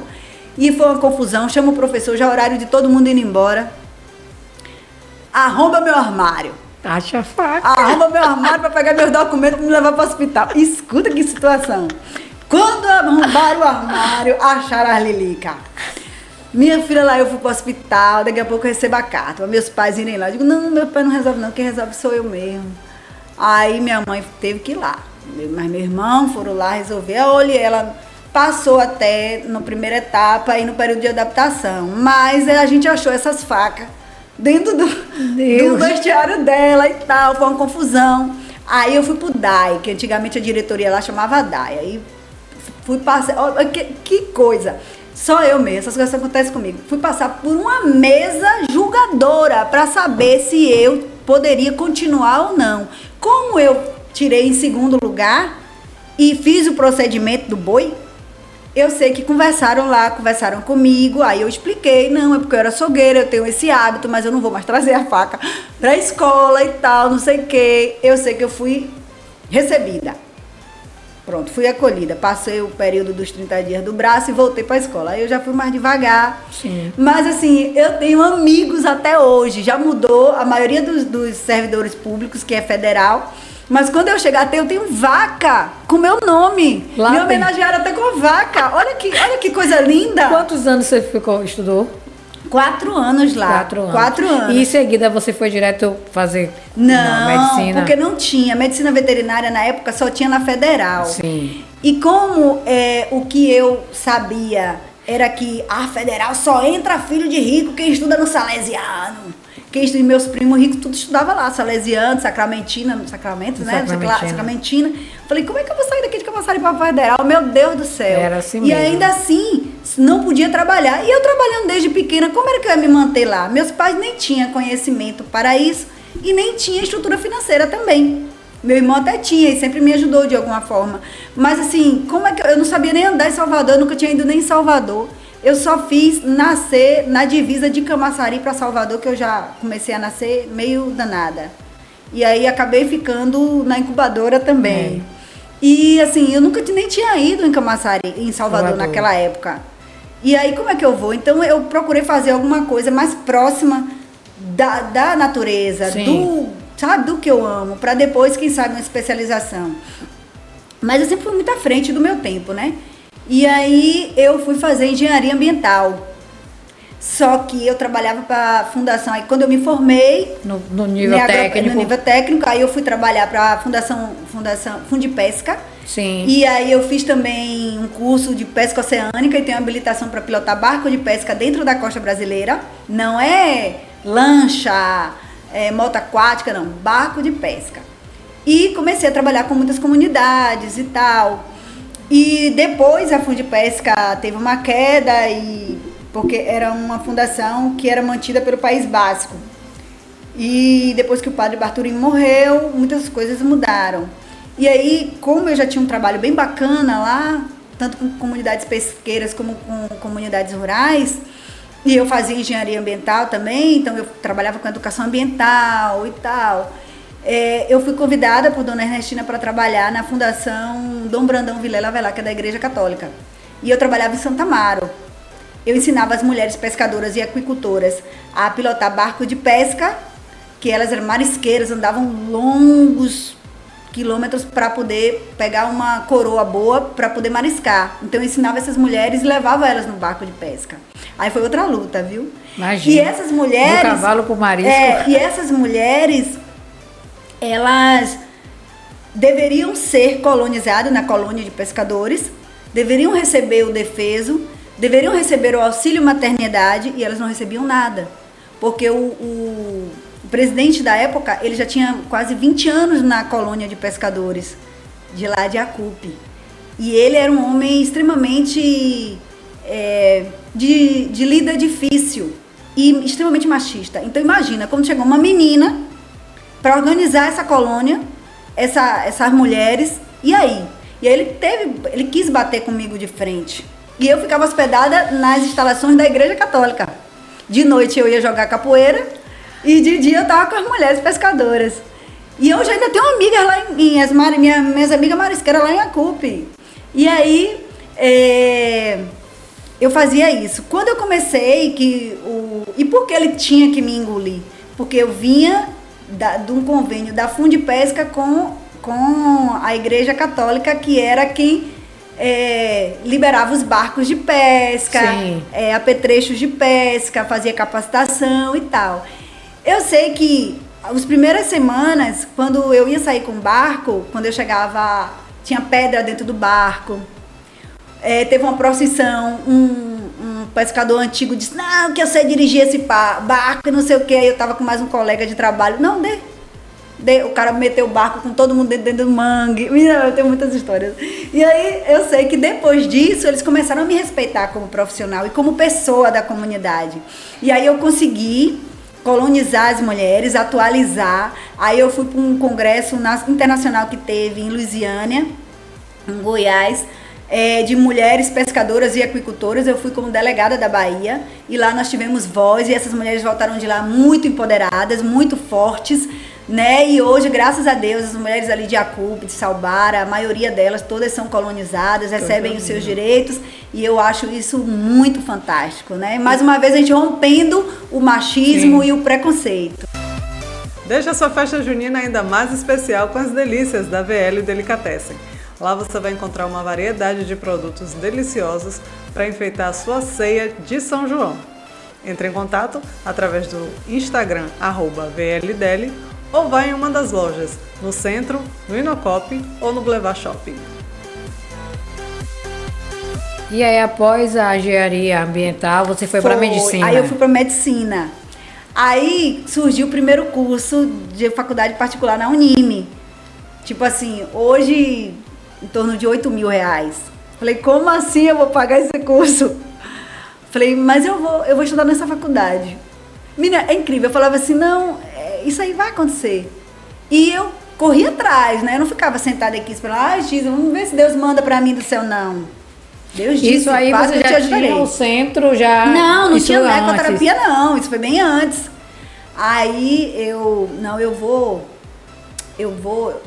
E foi uma confusão, chama o professor, já é horário de todo mundo indo embora. Arromba meu armário. Acha a faca. Arromba meu armário para pegar meus documentos para me levar para o hospital. Escuta que situação. Quando arrombaram o armário, acharam as Lilica. Minha filha lá, eu fui pro hospital, daqui a pouco eu recebo a carta, meus pais irem lá. Eu digo, não, meu pai não resolve não, quem resolve sou eu mesmo. Aí minha mãe teve que ir lá, mas meu irmão foram lá resolver. Olha, ela passou até na primeira etapa e no período de adaptação, mas a gente achou essas facas dentro do vestiário dela e tal, foi uma confusão. Aí eu fui pro DAI, que antigamente a diretoria lá chamava DAI, aí fui passar, que coisa... Só eu mesmo, essas coisas acontecem comigo. Fui passar por uma mesa julgadora para saber se eu poderia continuar ou não. Como eu tirei em segundo lugar e fiz o procedimento do boi, eu sei que conversaram comigo, aí eu expliquei, não, é porque eu era açougueira, eu tenho esse hábito, mas eu não vou mais trazer a faca para a escola e tal, não sei o quê. Eu sei que eu fui recebida. Pronto, fui acolhida, passei o período dos 30 dias do braço e voltei para a escola. Aí eu já fui mais devagar. Sim. Mas assim, eu tenho amigos até hoje. Já mudou a maioria dos servidores públicos, que é federal. Mas quando eu chegar até, eu tenho vaca com meu nome. Lá me tem... homenagearam até com vaca. Olha que coisa linda. Quantos anos você estudou? 4 anos lá. 4 anos. E em seguida você foi direto fazer medicina? Porque não tinha. Medicina veterinária na época só tinha na federal. Sim. E como o que eu sabia era que a federal só entra filho de rico quem estuda no Salesiano. Quem estuda, meus primos ricos, tudo estudava lá, Salesiano, Sacramentina, Sacramentina. Falei, como é que eu vou sair daqui de Camaçari para a federal? Meu Deus do céu. Era assim e mesmo. ainda assim, não podia trabalhar. E eu trabalhando desde pequena, como era que eu ia me manter lá? Meus pais nem tinham conhecimento para isso e nem tinha estrutura financeira também. Meu irmão até tinha e sempre me ajudou de alguma forma. Mas assim, como é que eu não sabia nem andar em Salvador, eu nunca tinha ido nem em Salvador. Eu só fiz nascer na divisa de Camaçari para Salvador, que eu já comecei a nascer meio danada. E aí acabei ficando na incubadora também. E assim, eu nunca nem tinha ido em Camaçari, em Salvador naquela época. E aí como é que eu vou? Então eu procurei fazer alguma coisa mais próxima da natureza, do que eu amo, para depois, quem sabe, uma especialização. Mas eu sempre fui muito à frente do meu tempo, né? E aí eu fui fazer engenharia ambiental. Só que eu trabalhava para a fundação. Aí quando eu me formei no nível técnico, aí eu fui trabalhar para a fundação Fundipesca. Sim. E aí eu fiz também um curso de pesca oceânica e tenho habilitação para pilotar barco de pesca dentro da costa brasileira. Não é lancha, moto aquática, não, barco de pesca. E comecei a trabalhar com muitas comunidades e tal. E depois a Fundipesca teve uma queda, porque era uma fundação que era mantida pelo País Basco. E depois que o padre Barturim morreu, muitas coisas mudaram. E aí, como eu já tinha um trabalho bem bacana lá, tanto com comunidades pesqueiras como com comunidades rurais, e eu fazia engenharia ambiental também, então eu trabalhava com educação ambiental e tal. Eu fui convidada por Dona Ernestina para trabalhar na Fundação Dom Brandão Vilela Avelar, que é da Igreja Católica. E eu trabalhava em Santa Amaro. Eu ensinava as mulheres pescadoras e aquicultoras a pilotar barco de pesca, que elas eram marisqueiras, andavam longos quilômetros para poder pegar uma coroa boa para poder mariscar. Então eu ensinava essas mulheres e levava elas no barco de pesca. Aí foi outra luta, viu? Imagina. E essas mulheres... Do cavalo pro marisco. E essas mulheres... elas deveriam ser colonizadas na colônia de pescadores, deveriam receber o defeso, deveriam receber o auxílio maternidade e elas não recebiam nada, porque O presidente da época, ele já tinha quase 20 anos na colônia de pescadores de lá de Acupe. E ele era um homem extremamente de lida difícil e extremamente machista. Então imagina, quando chegou uma menina para organizar essa colônia, essas mulheres, e aí? E aí ele quis bater comigo de frente. E eu ficava hospedada nas instalações da Igreja Católica. De noite eu ia jogar capoeira e de dia eu tava com as mulheres pescadoras. E hoje ainda tenho amigas lá minhas amigas marisqueiras lá em Acupe. E aí eu fazia isso. Quando eu comecei, e por que ele tinha que me engolir? Porque eu vinha de um convênio da Fundipesca com a Igreja Católica, que era quem liberava os barcos de pesca, apetrechos de pesca, fazia capacitação e tal. Eu sei que as primeiras semanas, quando eu ia sair com o barco, quando eu chegava, tinha pedra dentro do barco, teve uma procissão, um pescador antigo disse, não, que eu sei dirigir esse barco e não sei o que, aí eu tava com mais um colega de trabalho, não, o cara meteu o barco com todo mundo dentro do mangue. Eu tenho muitas histórias. E aí eu sei que depois disso eles começaram a me respeitar como profissional e como pessoa da comunidade. E aí eu consegui colonizar as mulheres, atualizar. Aí eu fui para um congresso internacional que teve em Luisiânia, em Goiás, de mulheres pescadoras e aquicultoras. Eu fui como delegada da Bahia e lá nós tivemos voz e essas mulheres voltaram de lá muito empoderadas, muito fortes, né? E hoje, graças a Deus, as mulheres ali de Acupe, de Salbara, a maioria delas, todas são colonizadas, recebem os seus direitos, e eu acho isso muito fantástico, né? Mais uma vez a gente rompendo o machismo e o preconceito. Deixe a sua festa junina ainda mais especial com as delícias da VL Delicatessen. Lá você vai encontrar uma variedade de produtos deliciosos para enfeitar a sua ceia de São João. Entre em contato através do Instagram @VLDeli ou vá em uma das lojas, no centro, no Inocop ou no Boulevard Shopping. E aí, após a engenharia ambiental, você foi para medicina? Aí eu fui para medicina. Aí surgiu o primeiro curso de faculdade particular na Unime. Tipo assim, hoje em torno de R$8.000. Falei, como assim eu vou pagar esse curso? Falei, mas eu vou estudar nessa faculdade. Menina, é incrível. Eu falava assim, não, isso aí vai acontecer. E eu corria atrás, né? Eu não ficava sentada aqui esperando, Giza, vamos ver se Deus manda pra mim do céu, não. Deus disse, isso aí você já tinha um centro já? Não tinha ecoterapia não, isso foi bem antes. Aí eu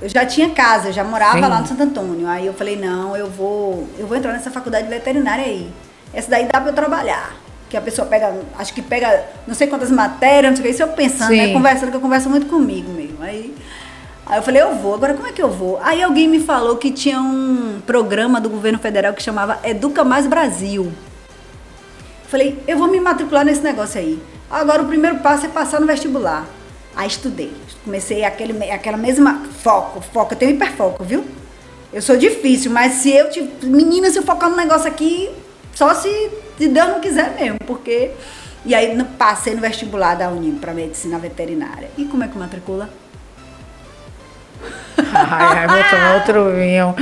já tinha casa, eu já morava lá no Santo Antônio. Aí eu falei, não, eu vou entrar nessa faculdade veterinária aí. Essa daí dá pra eu trabalhar. Que a pessoa acho que pega não sei quantas matérias, não sei o que, isso eu pensando, né? Conversando, que eu converso muito comigo mesmo. Aí eu falei, eu vou, agora como é que eu vou? Aí alguém me falou que tinha um programa do governo federal que chamava Educa Mais Brasil. Falei, eu vou me matricular nesse negócio aí. Agora o primeiro passo é passar no vestibular. Aí estudei. Comecei aquela mesma foco. Eu tenho hiperfoco, viu? Eu sou difícil, mas menina, se eu focar no negócio aqui, só se Deus não quiser mesmo, porque... E aí passei no vestibular da Unime para medicina veterinária. E como é que matricula? Vou tomar outro vinho.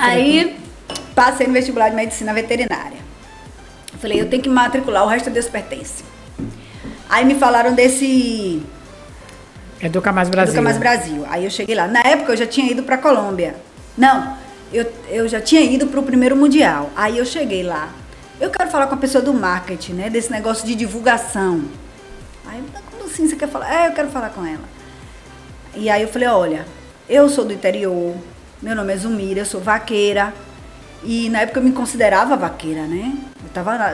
Aí passei no vestibular de medicina veterinária. Falei, eu tenho que matricular, o resto a Deus pertence. Aí me falaram desse... Educa Mais Brasil. Educa Mais Brasil. Aí eu cheguei lá. Na época eu já tinha ido para Colômbia. Não, eu já tinha ido para o primeiro mundial. Aí eu cheguei lá. Eu quero falar com a pessoa do marketing, né? Desse negócio de divulgação. Aí, como assim você quer falar? Eu quero falar com ela. E aí eu falei, olha, eu sou do interior, meu nome é Zumira, eu sou vaqueira. E na época eu me considerava vaqueira, né? Eu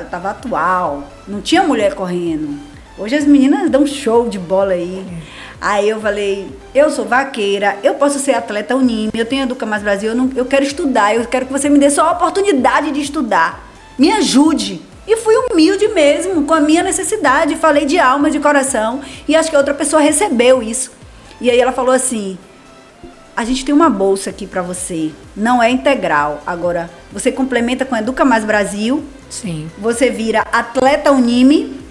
tava atual, não tinha mulher correndo. Hoje as meninas dão show de bola aí. Aí eu falei, eu sou vaqueira, eu posso ser atleta Unime, eu tenho Educa Mais Brasil, eu quero estudar, eu quero que você me dê só a oportunidade de estudar. Me ajude. E fui humilde mesmo, com a minha necessidade, falei de alma, de coração, e acho que a outra pessoa recebeu isso. E aí ela falou assim, a gente tem uma bolsa aqui pra você, não é integral, agora você complementa com Educa Mais Brasil, sim, você vira atleta Unime,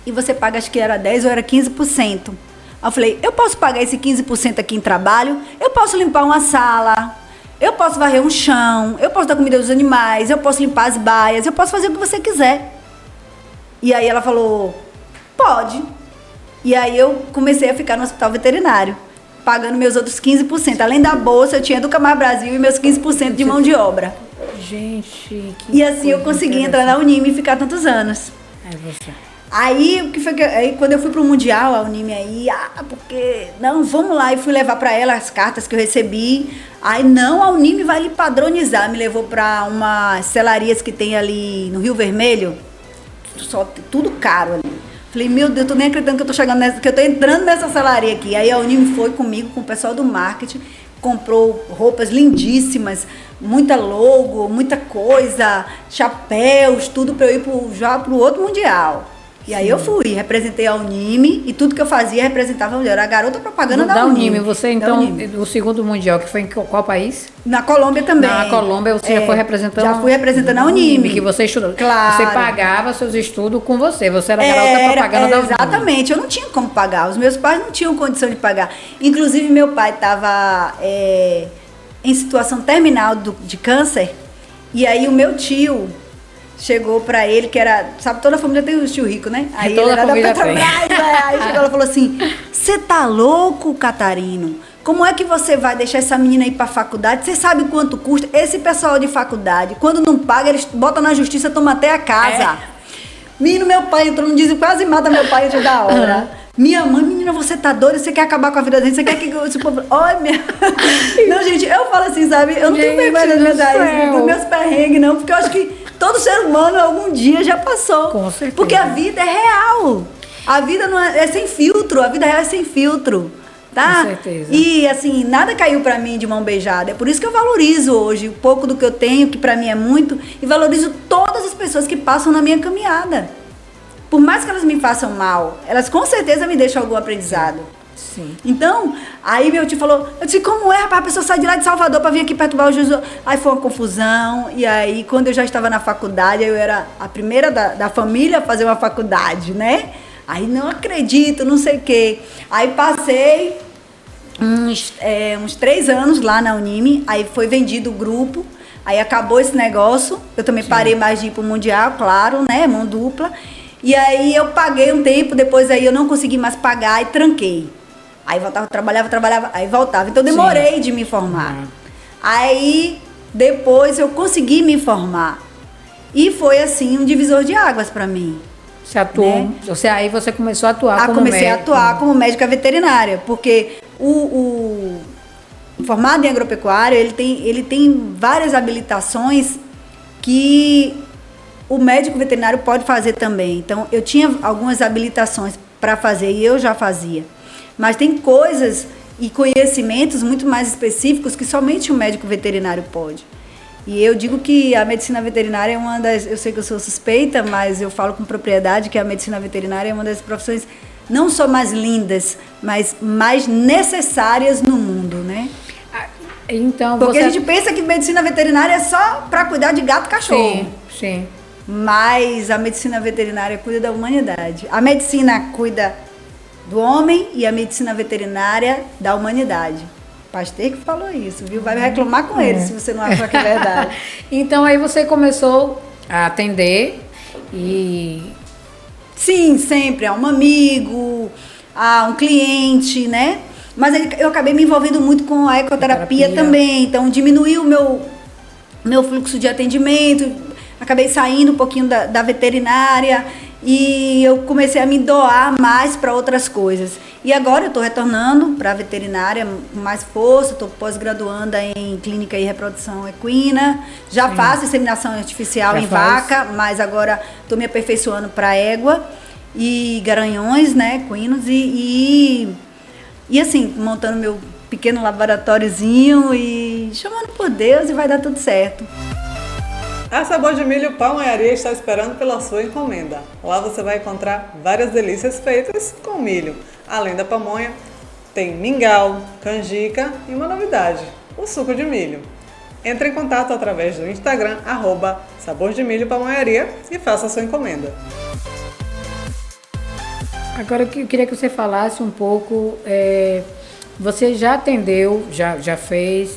e você paga, acho que era 10 ou era 15%. Aí eu falei, eu posso pagar esse 15% aqui em trabalho? Eu posso limpar uma sala, eu posso varrer um chão, eu posso dar comida aos animais, eu posso limpar as baias, eu posso fazer o que você quiser. E aí ela falou, pode. E aí eu comecei a ficar no hospital veterinário, pagando meus outros 15%. Além da bolsa, eu tinha Educa Mais Brasil e meus 15% de mão de obra. Gente, E assim eu consegui entrar na Unime e ficar tantos anos. É você. Aí, o que foi que aí, quando eu fui pro Mundial, a Unime aí, porque, não, vamos lá, e fui levar pra ela as cartas que eu recebi. Aí, não, a Unime vai lhe padronizar, me levou pra umas selarias que tem ali no Rio Vermelho, só tudo caro ali. Falei, meu Deus, eu tô nem acreditando que eu tô chegando nessa, que eu tô entrando nessa selaria aqui. Aí a Unime foi comigo, com o pessoal do marketing, comprou roupas lindíssimas, muita logo, muita coisa, chapéus, tudo pra eu ir já pro outro Mundial. E aí eu fui, representei a Unime e tudo que eu fazia representava a mulher. Era a garota propaganda da Unime. Você então, o segundo mundial, que foi em qual país? Na Colômbia também. Na Colômbia você já foi representando? Já fui representando a Unime. Que você estudou. Claro. Você pagava seus estudos com você era a garota propaganda da Unime. Exatamente, eu não tinha como pagar. Os meus pais não tinham condição de pagar. Inclusive meu pai estava em situação terminal de câncer. E aí o meu tio chegou pra ele, que era, sabe, toda a família tem um tio rico, né? Aí toda ele era a da família Petrobras, aí chegou e falou assim, você tá louco, Catarino? Como é que você vai deixar essa menina ir pra faculdade? Você sabe quanto custa? Esse pessoal de faculdade, quando não paga, eles botam na justiça, tomam até a casa. Menino, meu pai entrou no desespero, quase mata meu pai antes da hora. Minha mãe, menina, você tá doida? Você quer acabar com a vida da gente? Você quer que esse povo... Olha, minha... Não, gente, eu falo assim, sabe? Eu não tenho vergonha dos meus perrengues, não, porque eu acho que todo ser humano algum dia já passou. Com certeza. Porque a vida é real. A vida não é sem filtro, a vida real é sem filtro. Tá? Com certeza. E assim, nada caiu pra mim de mão beijada. É por isso que eu valorizo hoje o pouco do que eu tenho, que pra mim é muito, e valorizo todas as pessoas que passam na minha caminhada. Por mais que elas me façam mal, elas com certeza me deixam algum aprendizado. Sim. Então, aí meu tio falou, eu disse, como é, rapaz, a pessoa sai de lá de Salvador pra vir aqui perturbar o juiz. Aí foi uma confusão, e aí quando eu já estava na faculdade, eu era a primeira da família a fazer uma faculdade, né? Aí não acredito, não sei o quê. Aí passei uns 3 anos lá na Unime, aí foi vendido o grupo, aí acabou esse negócio, eu também parei mais de ir pro Mundial, claro, né, mão dupla. E aí eu paguei um tempo, depois aí eu não consegui mais pagar e tranquei. Aí voltava, trabalhava, aí voltava. Então demorei de me formar. Aí depois eu consegui me formar. E foi assim um divisor de águas para mim. Você atuou, né? Aí você começou a atuar como comecei médica. a atuar como médica veterinária, porque o formado em agropecuária, ele tem várias habilitações que o médico veterinário pode fazer também. Então, eu tinha algumas habilitações para fazer e eu já fazia. Mas tem coisas e conhecimentos muito mais específicos que somente o médico veterinário pode. E eu digo que a medicina veterinária é uma das... Eu sei que eu sou suspeita, mas eu falo com propriedade que a medicina veterinária é uma das profissões não só mais lindas, mas mais necessárias no mundo, né? Então, porque a gente pensa que medicina veterinária é só para cuidar de gato e cachorro. Sim, sim. Mas a medicina veterinária cuida da humanidade. A medicina cuida do homem e a medicina veterinária da humanidade. Pasteur que falou isso, viu? Vai reclamar com ele se você não achar que é verdade. Então aí você começou a atender e... Sim, sempre. A um amigo, a um cliente, né? Mas eu acabei me envolvendo muito com a ecoterapia também. Então diminuiu o meu fluxo de atendimento. Acabei saindo um pouquinho da veterinária e eu comecei a me doar mais para outras coisas. E agora eu estou retornando para a veterinária com mais força, estou pós-graduanda em clínica e reprodução equina. Já faço inseminação artificial em vaca, mas agora estou me aperfeiçoando para égua e garanhões, né, equinos e assim, montando meu pequeno laboratóriozinho e chamando por Deus e vai dar tudo certo. A Sabor de Milho Pamonharia está esperando pela sua encomenda. Lá você vai encontrar várias delícias feitas com milho. Além da pamonha, tem mingau, canjica e uma novidade, o suco de milho. Entre em contato através do Instagram, @sabordemilhopamonharia e faça a sua encomenda. Agora eu queria que você falasse um pouco, você já atendeu, já fez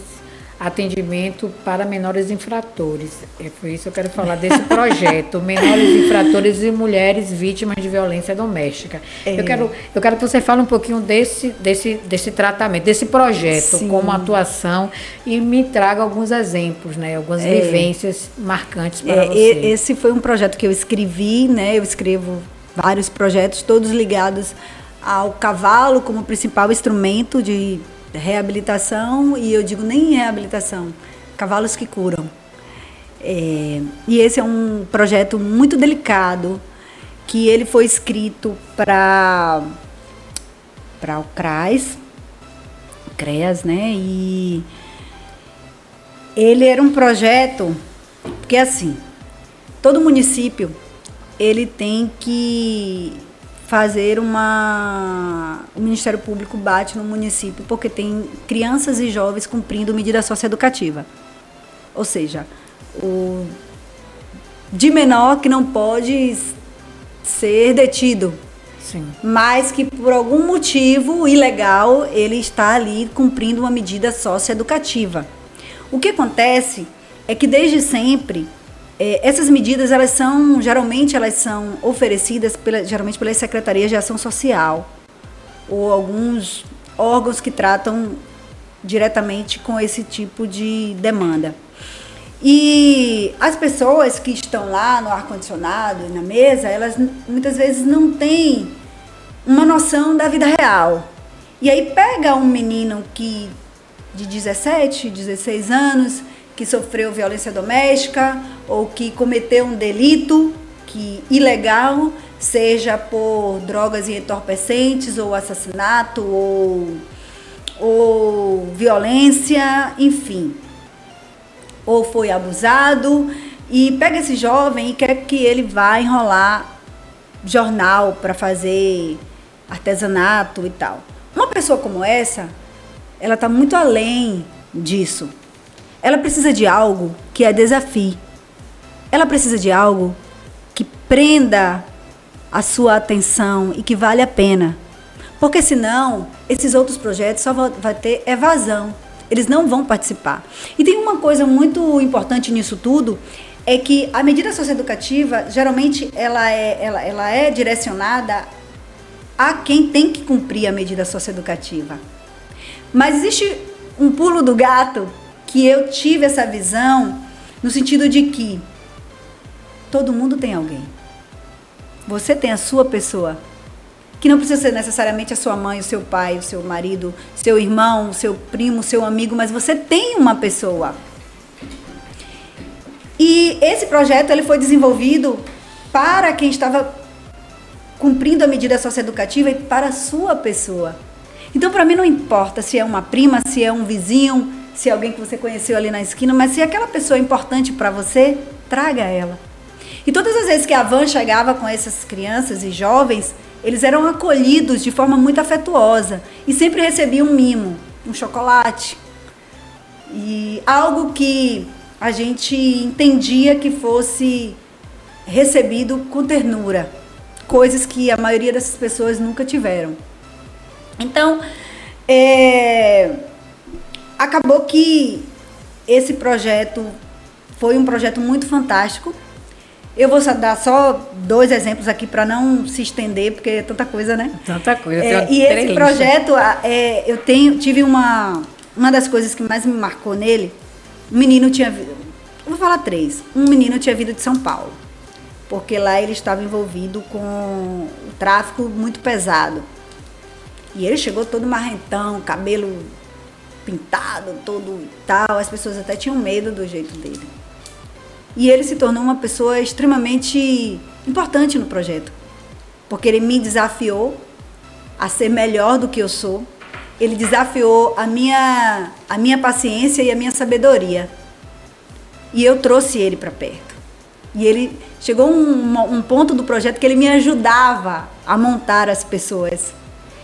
atendimento para menores infratores. Foi isso que eu quero falar desse projeto, menores infratores e mulheres vítimas de violência doméstica. Eu quero que você fale um pouquinho desse tratamento, desse projeto, Sim. como atuação, e me traga alguns exemplos, né, algumas vivências marcantes para você. Esse foi um projeto que eu escrevi, né? Eu escrevo vários projetos, todos ligados ao cavalo como principal instrumento de reabilitação, e eu digo nem reabilitação, cavalos que curam. E esse é um projeto muito delicado, que ele foi escrito para o CREAS, né? E ele era um projeto, porque assim, todo município ele tem que fazer o Ministério Público bate no município porque tem crianças e jovens cumprindo medida socioeducativa. Ou seja, o de menor que não pode ser detido, Sim. mas que por algum motivo ilegal ele está ali cumprindo uma medida socioeducativa. O que acontece é que desde sempre essas medidas geralmente elas são oferecidas geralmente pelas secretarias de ação social ou alguns órgãos que tratam diretamente com esse tipo de demanda. E as pessoas que estão lá no ar-condicionado e na mesa, elas muitas vezes não têm uma noção da vida real. E aí pega um menino de 17, 16 anos, que sofreu violência doméstica ou que cometeu um delito ilegal, seja por drogas e entorpecentes, ou assassinato, ou violência, enfim, ou foi abusado, e pega esse jovem e quer que ele vá enrolar jornal para fazer artesanato e tal. Uma pessoa como essa, ela está muito além disso. Ela precisa de algo que a desafie. Ela precisa de algo que prenda a sua atenção e que vale a pena. Porque senão, esses outros projetos só vai ter evasão. Eles não vão participar. E tem uma coisa muito importante nisso tudo, é que a medida socioeducativa, geralmente, ela é direcionada a quem tem que cumprir a medida socioeducativa. Mas existe um pulo do gato que eu tive essa visão no sentido de que todo mundo tem alguém. Você tem a sua pessoa, que não precisa ser necessariamente a sua mãe, o seu pai, o seu marido, seu irmão, o seu primo, o seu amigo, mas você tem uma pessoa. E esse projeto ele foi desenvolvido para quem estava cumprindo a medida socioeducativa e para a sua pessoa. Então, para mim, não importa se é uma prima, se é um vizinho, se é alguém que você conheceu ali na esquina, mas se aquela pessoa é importante para você, traga ela. E todas as vezes que a van chegava com essas crianças e jovens, eles eram acolhidos de forma muito afetuosa e sempre recebiam um mimo, um chocolate. E algo que a gente entendia que fosse recebido com ternura. Coisas que a maioria dessas pessoas nunca tiveram. Então, acabou que esse projeto foi um projeto muito fantástico. Eu vou dar só 2 exemplos aqui para não se estender, porque é tanta coisa, né? Tanta coisa. E esse projeto, tive uma das coisas que mais me marcou nele, um menino vou falar 3. Um menino tinha vindo de São Paulo, porque lá ele estava envolvido com o tráfico muito pesado. E ele chegou todo marrentão, cabelo pintado, todo tal. As pessoas até tinham medo do jeito dele. E ele se tornou uma pessoa extremamente importante no projeto. Porque ele me desafiou a ser melhor do que eu sou. Ele desafiou a minha paciência e a minha sabedoria. E eu trouxe ele para perto. E ele chegou um ponto do projeto que ele me ajudava a montar as pessoas.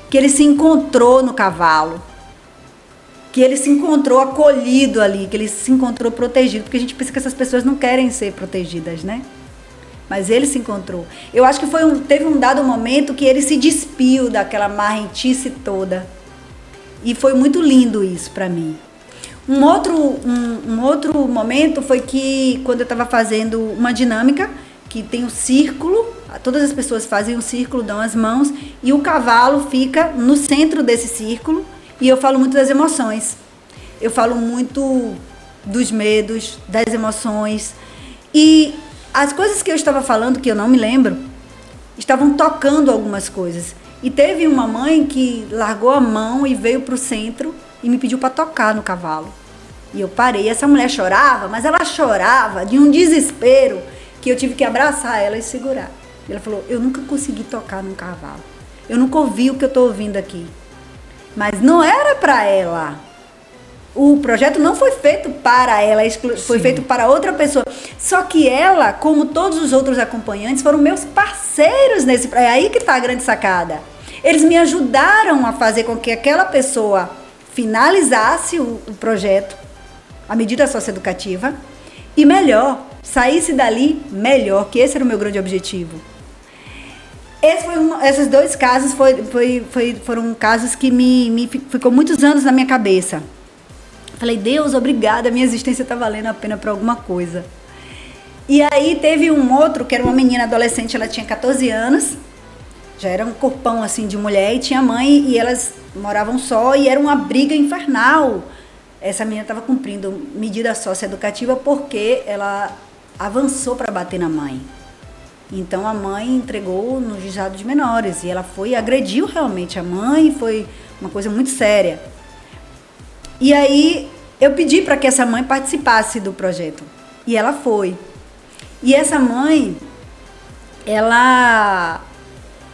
Que ele se encontrou no cavalo, que ele se encontrou acolhido ali, que ele se encontrou protegido, porque a gente pensa que essas pessoas não querem ser protegidas, né? mas ele se encontrou. Eu acho que teve um dado momento que ele se despiu daquela marrentice toda. E foi muito lindo isso para mim. Um outro momento foi que, quando eu estava fazendo uma dinâmica, que tem um círculo, todas as pessoas fazem um círculo, dão as mãos, e o cavalo fica no centro desse círculo, e eu falo muito das emoções. Eu falo muito dos medos, das emoções. E as coisas que eu estava falando, que eu não me lembro, estavam tocando algumas coisas. E teve uma mãe que largou a mão e veio para o centro e me pediu para tocar no cavalo. E eu parei. Essa mulher chorava, mas ela chorava de um desespero que eu tive que abraçar ela e segurar. E ela falou, eu nunca consegui tocar num cavalo. Eu nunca ouvi o que eu estou ouvindo aqui. Mas não era para ela. O projeto não foi feito para ela, foi feito para outra pessoa. Só que ela, como todos os outros acompanhantes, foram meus parceiros nesse... É aí que está a grande sacada. Eles me ajudaram a fazer com que aquela pessoa finalizasse o projeto, a medida socioeducativa, e melhor, saísse dali melhor, que esse era o meu grande objetivo. Esses dois casos foram casos que ficou muitos anos na minha cabeça. Falei, Deus, obrigada, minha existência está valendo a pena para alguma coisa. E aí teve um outro, que era uma menina adolescente, ela tinha 14 anos, já era um corpão assim de mulher, e tinha mãe, e elas moravam só, e era uma briga infernal. Essa menina estava cumprindo medida socioeducativa porque ela avançou para bater na mãe. Então a mãe entregou no juizado de menores, e ela foi e agrediu realmente a mãe, foi uma coisa muito séria. E aí eu pedi para que essa mãe participasse do projeto. E ela foi. E essa mãe,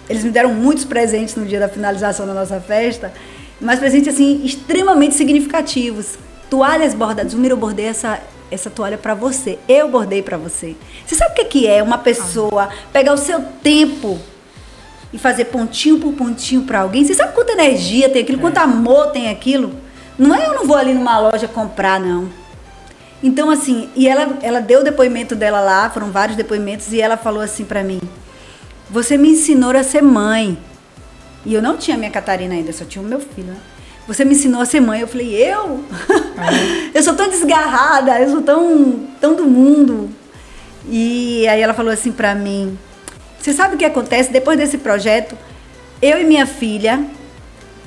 eles me deram muitos presentes no dia da finalização da nossa festa, mas presentes assim extremamente significativos. Toalhas bordadas. Zumira, eu bordei essa toalha para você. Eu bordei para você. Você sabe o que é uma pessoa pegar o seu tempo e fazer pontinho por pontinho para alguém? Você sabe quanta energia tem aquilo, quanto amor tem aquilo? Não é eu não vou ali numa loja comprar, não. Então, assim, e ela deu o depoimento dela lá, foram vários depoimentos, e ela falou assim pra mim, você me ensinou a ser mãe. E eu não tinha minha Catarina ainda, só tinha o meu filho, né? Você me ensinou a ser mãe. Eu falei, eu? Eu sou tão desgarrada, eu sou tão do mundo. E aí ela falou assim pra mim, você sabe o que acontece? Depois desse projeto, eu e minha filha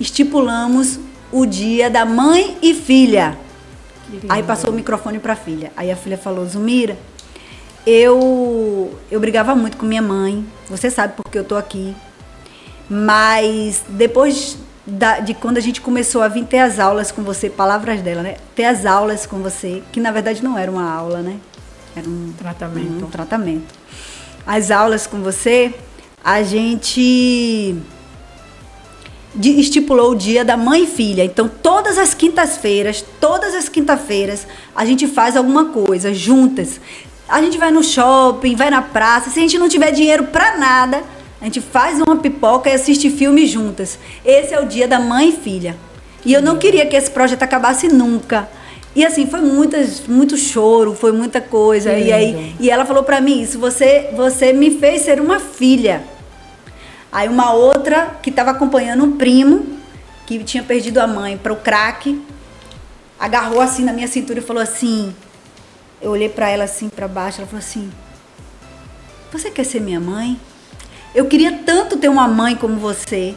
estipulamos o dia da mãe e filha. Aí passou o microfone para a filha. Aí a filha falou, Zumira, eu brigava muito com minha mãe, você sabe porque eu tô aqui, mas depois de quando a gente começou a vir ter as aulas com você, palavras dela, né? Ter as aulas com você, que na verdade não era uma aula, né? Era um tratamento. As aulas com você, a gente estipulou o dia da mãe e filha. Então, todas as quintas-feiras, a gente faz alguma coisa juntas. A gente vai no shopping, vai na praça. Se a gente não tiver dinheiro pra nada, a gente faz uma pipoca e assiste filme juntas. Esse é o dia da mãe e filha. E eu não queria que esse projeto acabasse nunca. E assim, foi muito choro, foi muita coisa. E ela falou pra mim isso, você me fez ser uma filha. Aí uma outra que estava acompanhando um primo, que tinha perdido a mãe para o crack, agarrou assim na minha cintura e falou assim, eu olhei para ela assim para baixo, ela falou assim, você quer ser minha mãe? Eu queria tanto ter uma mãe como você.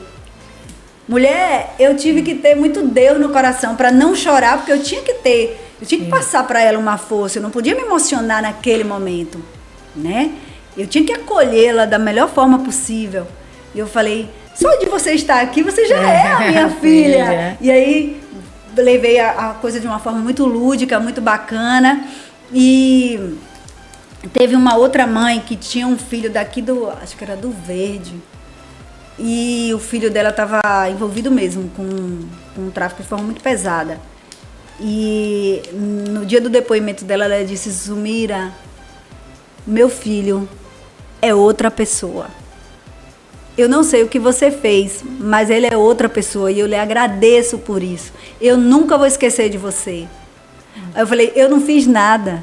Mulher, eu tive que ter muito Deus no coração para não chorar, porque eu tinha que passar para ela uma força, eu não podia me emocionar naquele momento, né? Eu tinha que acolhê-la da melhor forma possível. E eu falei, só de você estar aqui, você já é a minha filha. E aí, levei a coisa de uma forma muito lúdica, muito bacana. E teve uma outra mãe que tinha um filho daqui acho que era do Verde. E o filho dela estava envolvido mesmo com um tráfico de forma muito pesada. E no dia do depoimento dela, ela disse, Zumira, meu filho é outra pessoa. Eu não sei o que você fez, mas ele é outra pessoa e eu lhe agradeço por isso. Eu nunca vou esquecer de você. Aí eu falei, eu não fiz nada.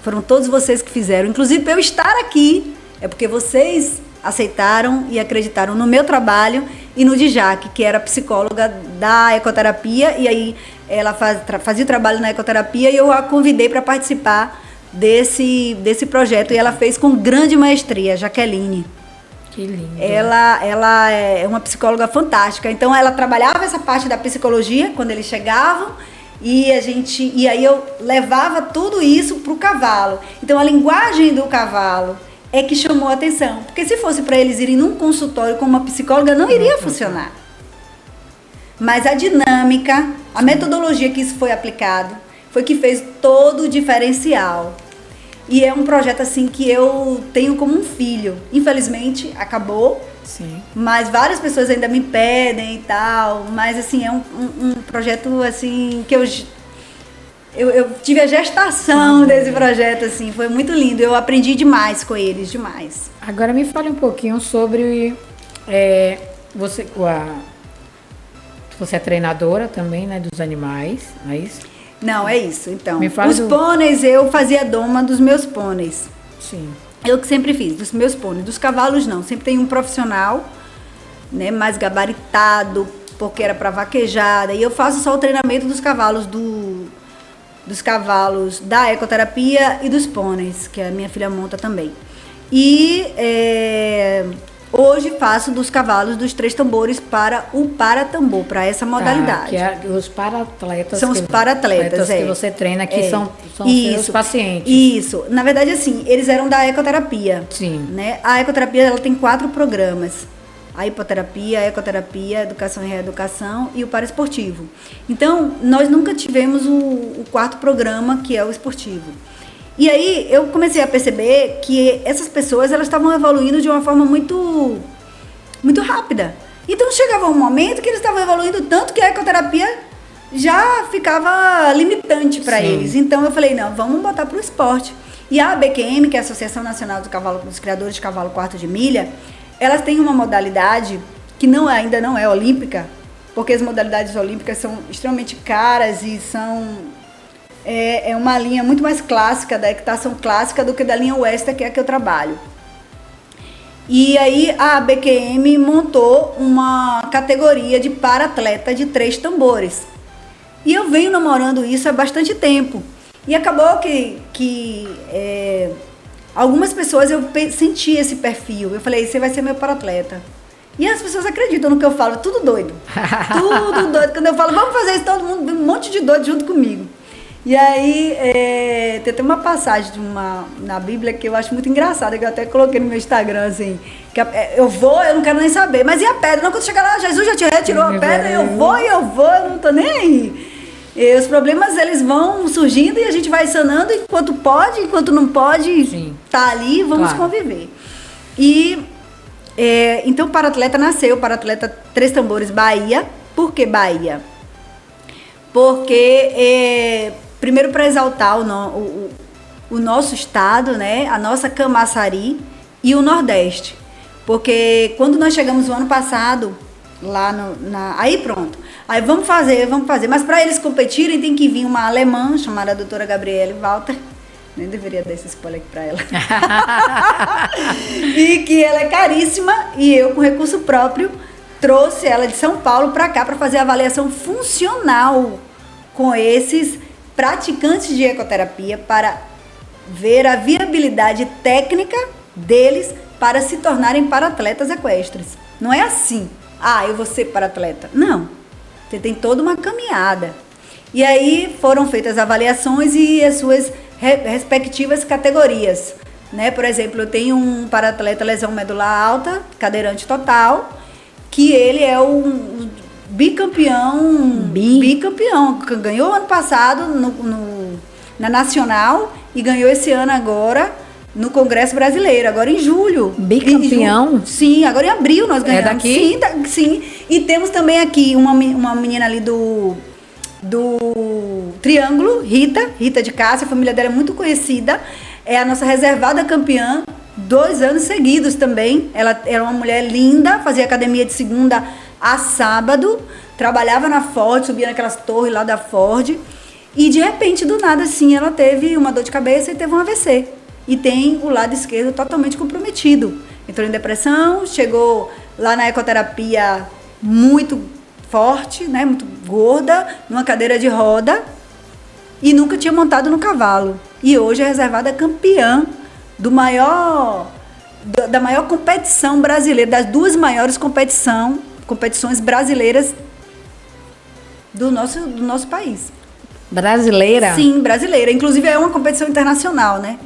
Foram todos vocês que fizeram. Inclusive, para eu estar aqui, É porque vocês aceitaram e acreditaram no meu trabalho e no de Jaque, que era psicóloga da ecoterapia, e aí ela fazia o trabalho na ecoterapia e eu a convidei para participar desse projeto, e ela fez com grande maestria, Jaqueline. Que lindo. Ela é uma psicóloga fantástica, então ela trabalhava essa parte da psicologia quando eles chegavam, e aí eu levava tudo isso para o cavalo. Então a linguagem do cavalo é que chamou a atenção, porque se fosse para eles irem num consultório com uma psicóloga, não iria funcionar. Mas a dinâmica, a metodologia que isso foi aplicado, foi que fez todo o diferencial. E é um projeto assim que eu tenho como um filho. Infelizmente acabou, Sim. mas várias pessoas ainda me pedem e tal. Mas assim, é um projeto assim que eu tive a gestação desse projeto, assim, foi muito lindo. Eu aprendi demais com eles, demais. Agora me fale um pouquinho sobre você é treinadora também, né, dos animais, não é isso? Não, é isso. Então, Me fala os pôneis, eu fazia doma dos meus pôneis. Sim. Eu que sempre fiz, dos meus pôneis. Dos cavalos, não. Sempre tem um profissional, né, mais gabaritado, porque era para vaquejada. E eu faço só o treinamento dos cavalos dos cavalos da ecoterapia e dos pôneis, que a minha filha monta também. E hoje faço dos cavalos dos 3 tambores para o paratambor, para essa modalidade. Que os paratletas. São os paratletas, que você treina, que são os pacientes. Isso. Na verdade, assim, eles eram da ecoterapia. Sim. Né? A ecoterapia, ela tem 4 programas. A hipoterapia, a ecoterapia, a educação e reeducação e o paraesportivo. Então, nós nunca tivemos o 4º programa, que é o esportivo. E aí, eu comecei a perceber que essas pessoas, elas estavam evoluindo de uma forma muito, muito rápida. Então, chegava um momento que eles estavam evoluindo tanto que a ecoterapia já ficava limitante para eles. Então, eu falei, não, vamos botar para o esporte. E a ABQM, que é a Associação Nacional dos Criadores de Cavalo Quarto de Milha, elas têm uma modalidade que ainda não é olímpica, porque as modalidades olímpicas são extremamente caras e são... É uma linha muito mais clássica, da equitação clássica, do que da linha Western, que é a que eu trabalho. E aí a ABQM montou uma categoria de para-atleta de 3 tambores. E eu venho namorando isso há bastante tempo. E acabou que algumas pessoas eu senti esse perfil. Eu falei, você vai ser meu para-atleta. E as pessoas acreditam no que eu falo, tudo doido. Tudo doido. Quando eu falo, vamos fazer isso, todo mundo, um monte de doido junto comigo. E aí, tem até uma passagem na Bíblia que eu acho muito engraçada, que eu até coloquei no meu Instagram, assim, que eu não quero nem saber, mas e a pedra? Não, quando chegar lá, Jesus já te retirou a pedra, eu vou, eu não tô nem aí. E os problemas, eles vão surgindo e a gente vai sanando, enquanto pode, enquanto não pode, tá ali, vamos conviver. E, então, o para-atleta nasceu, o para-atleta 3 Tambores Bahia. Por que Bahia? Porque... primeiro, para exaltar o nosso estado, né? A nossa Camaçari e o Nordeste. Porque quando nós chegamos o ano passado, lá aí pronto. Aí vamos fazer. Mas para eles competirem, tem que vir uma alemã chamada doutora Gabriele Walter. Nem deveria dar esse spoiler aqui para ela. E que ela é caríssima, e eu, com recurso próprio, trouxe ela de São Paulo para cá para fazer a avaliação funcional com esses praticantes de ecoterapia, para ver a viabilidade técnica deles para se tornarem para-atletas equestres. Não é assim, eu vou ser para-atleta. Não, você tem toda uma caminhada. E aí foram feitas avaliações e as suas respectivas categorias. Né? Por exemplo, eu tenho um para-atleta lesão medular alta, cadeirante total, que ele é um bicampeão, ganhou ano passado na Nacional e ganhou esse ano agora no Congresso Brasileiro, agora em julho. Bicampeão? Sim, agora em abril nós ganhamos. É daqui? Sim. E temos também aqui uma menina ali do Triângulo, Rita de Cássia, a família dela é muito conhecida, é a nossa reservada campeã, 2 anos seguidos também. Ela era uma mulher linda, fazia academia de segunda a sábado, trabalhava na Ford, subia naquelas torres lá da Ford, e de repente, do nada, assim, ela teve uma dor de cabeça e teve um AVC. e tem o lado esquerdo totalmente comprometido. Entrou em depressão, chegou lá na ecoterapia muito forte, né, muito gorda, numa cadeira de roda e nunca tinha montado no cavalo. E hoje é reservada campeã da maior competição brasileira, das duas maiores competições brasileiras do nosso país. Brasileira? Sim, brasileira. Inclusive é uma competição internacional, né?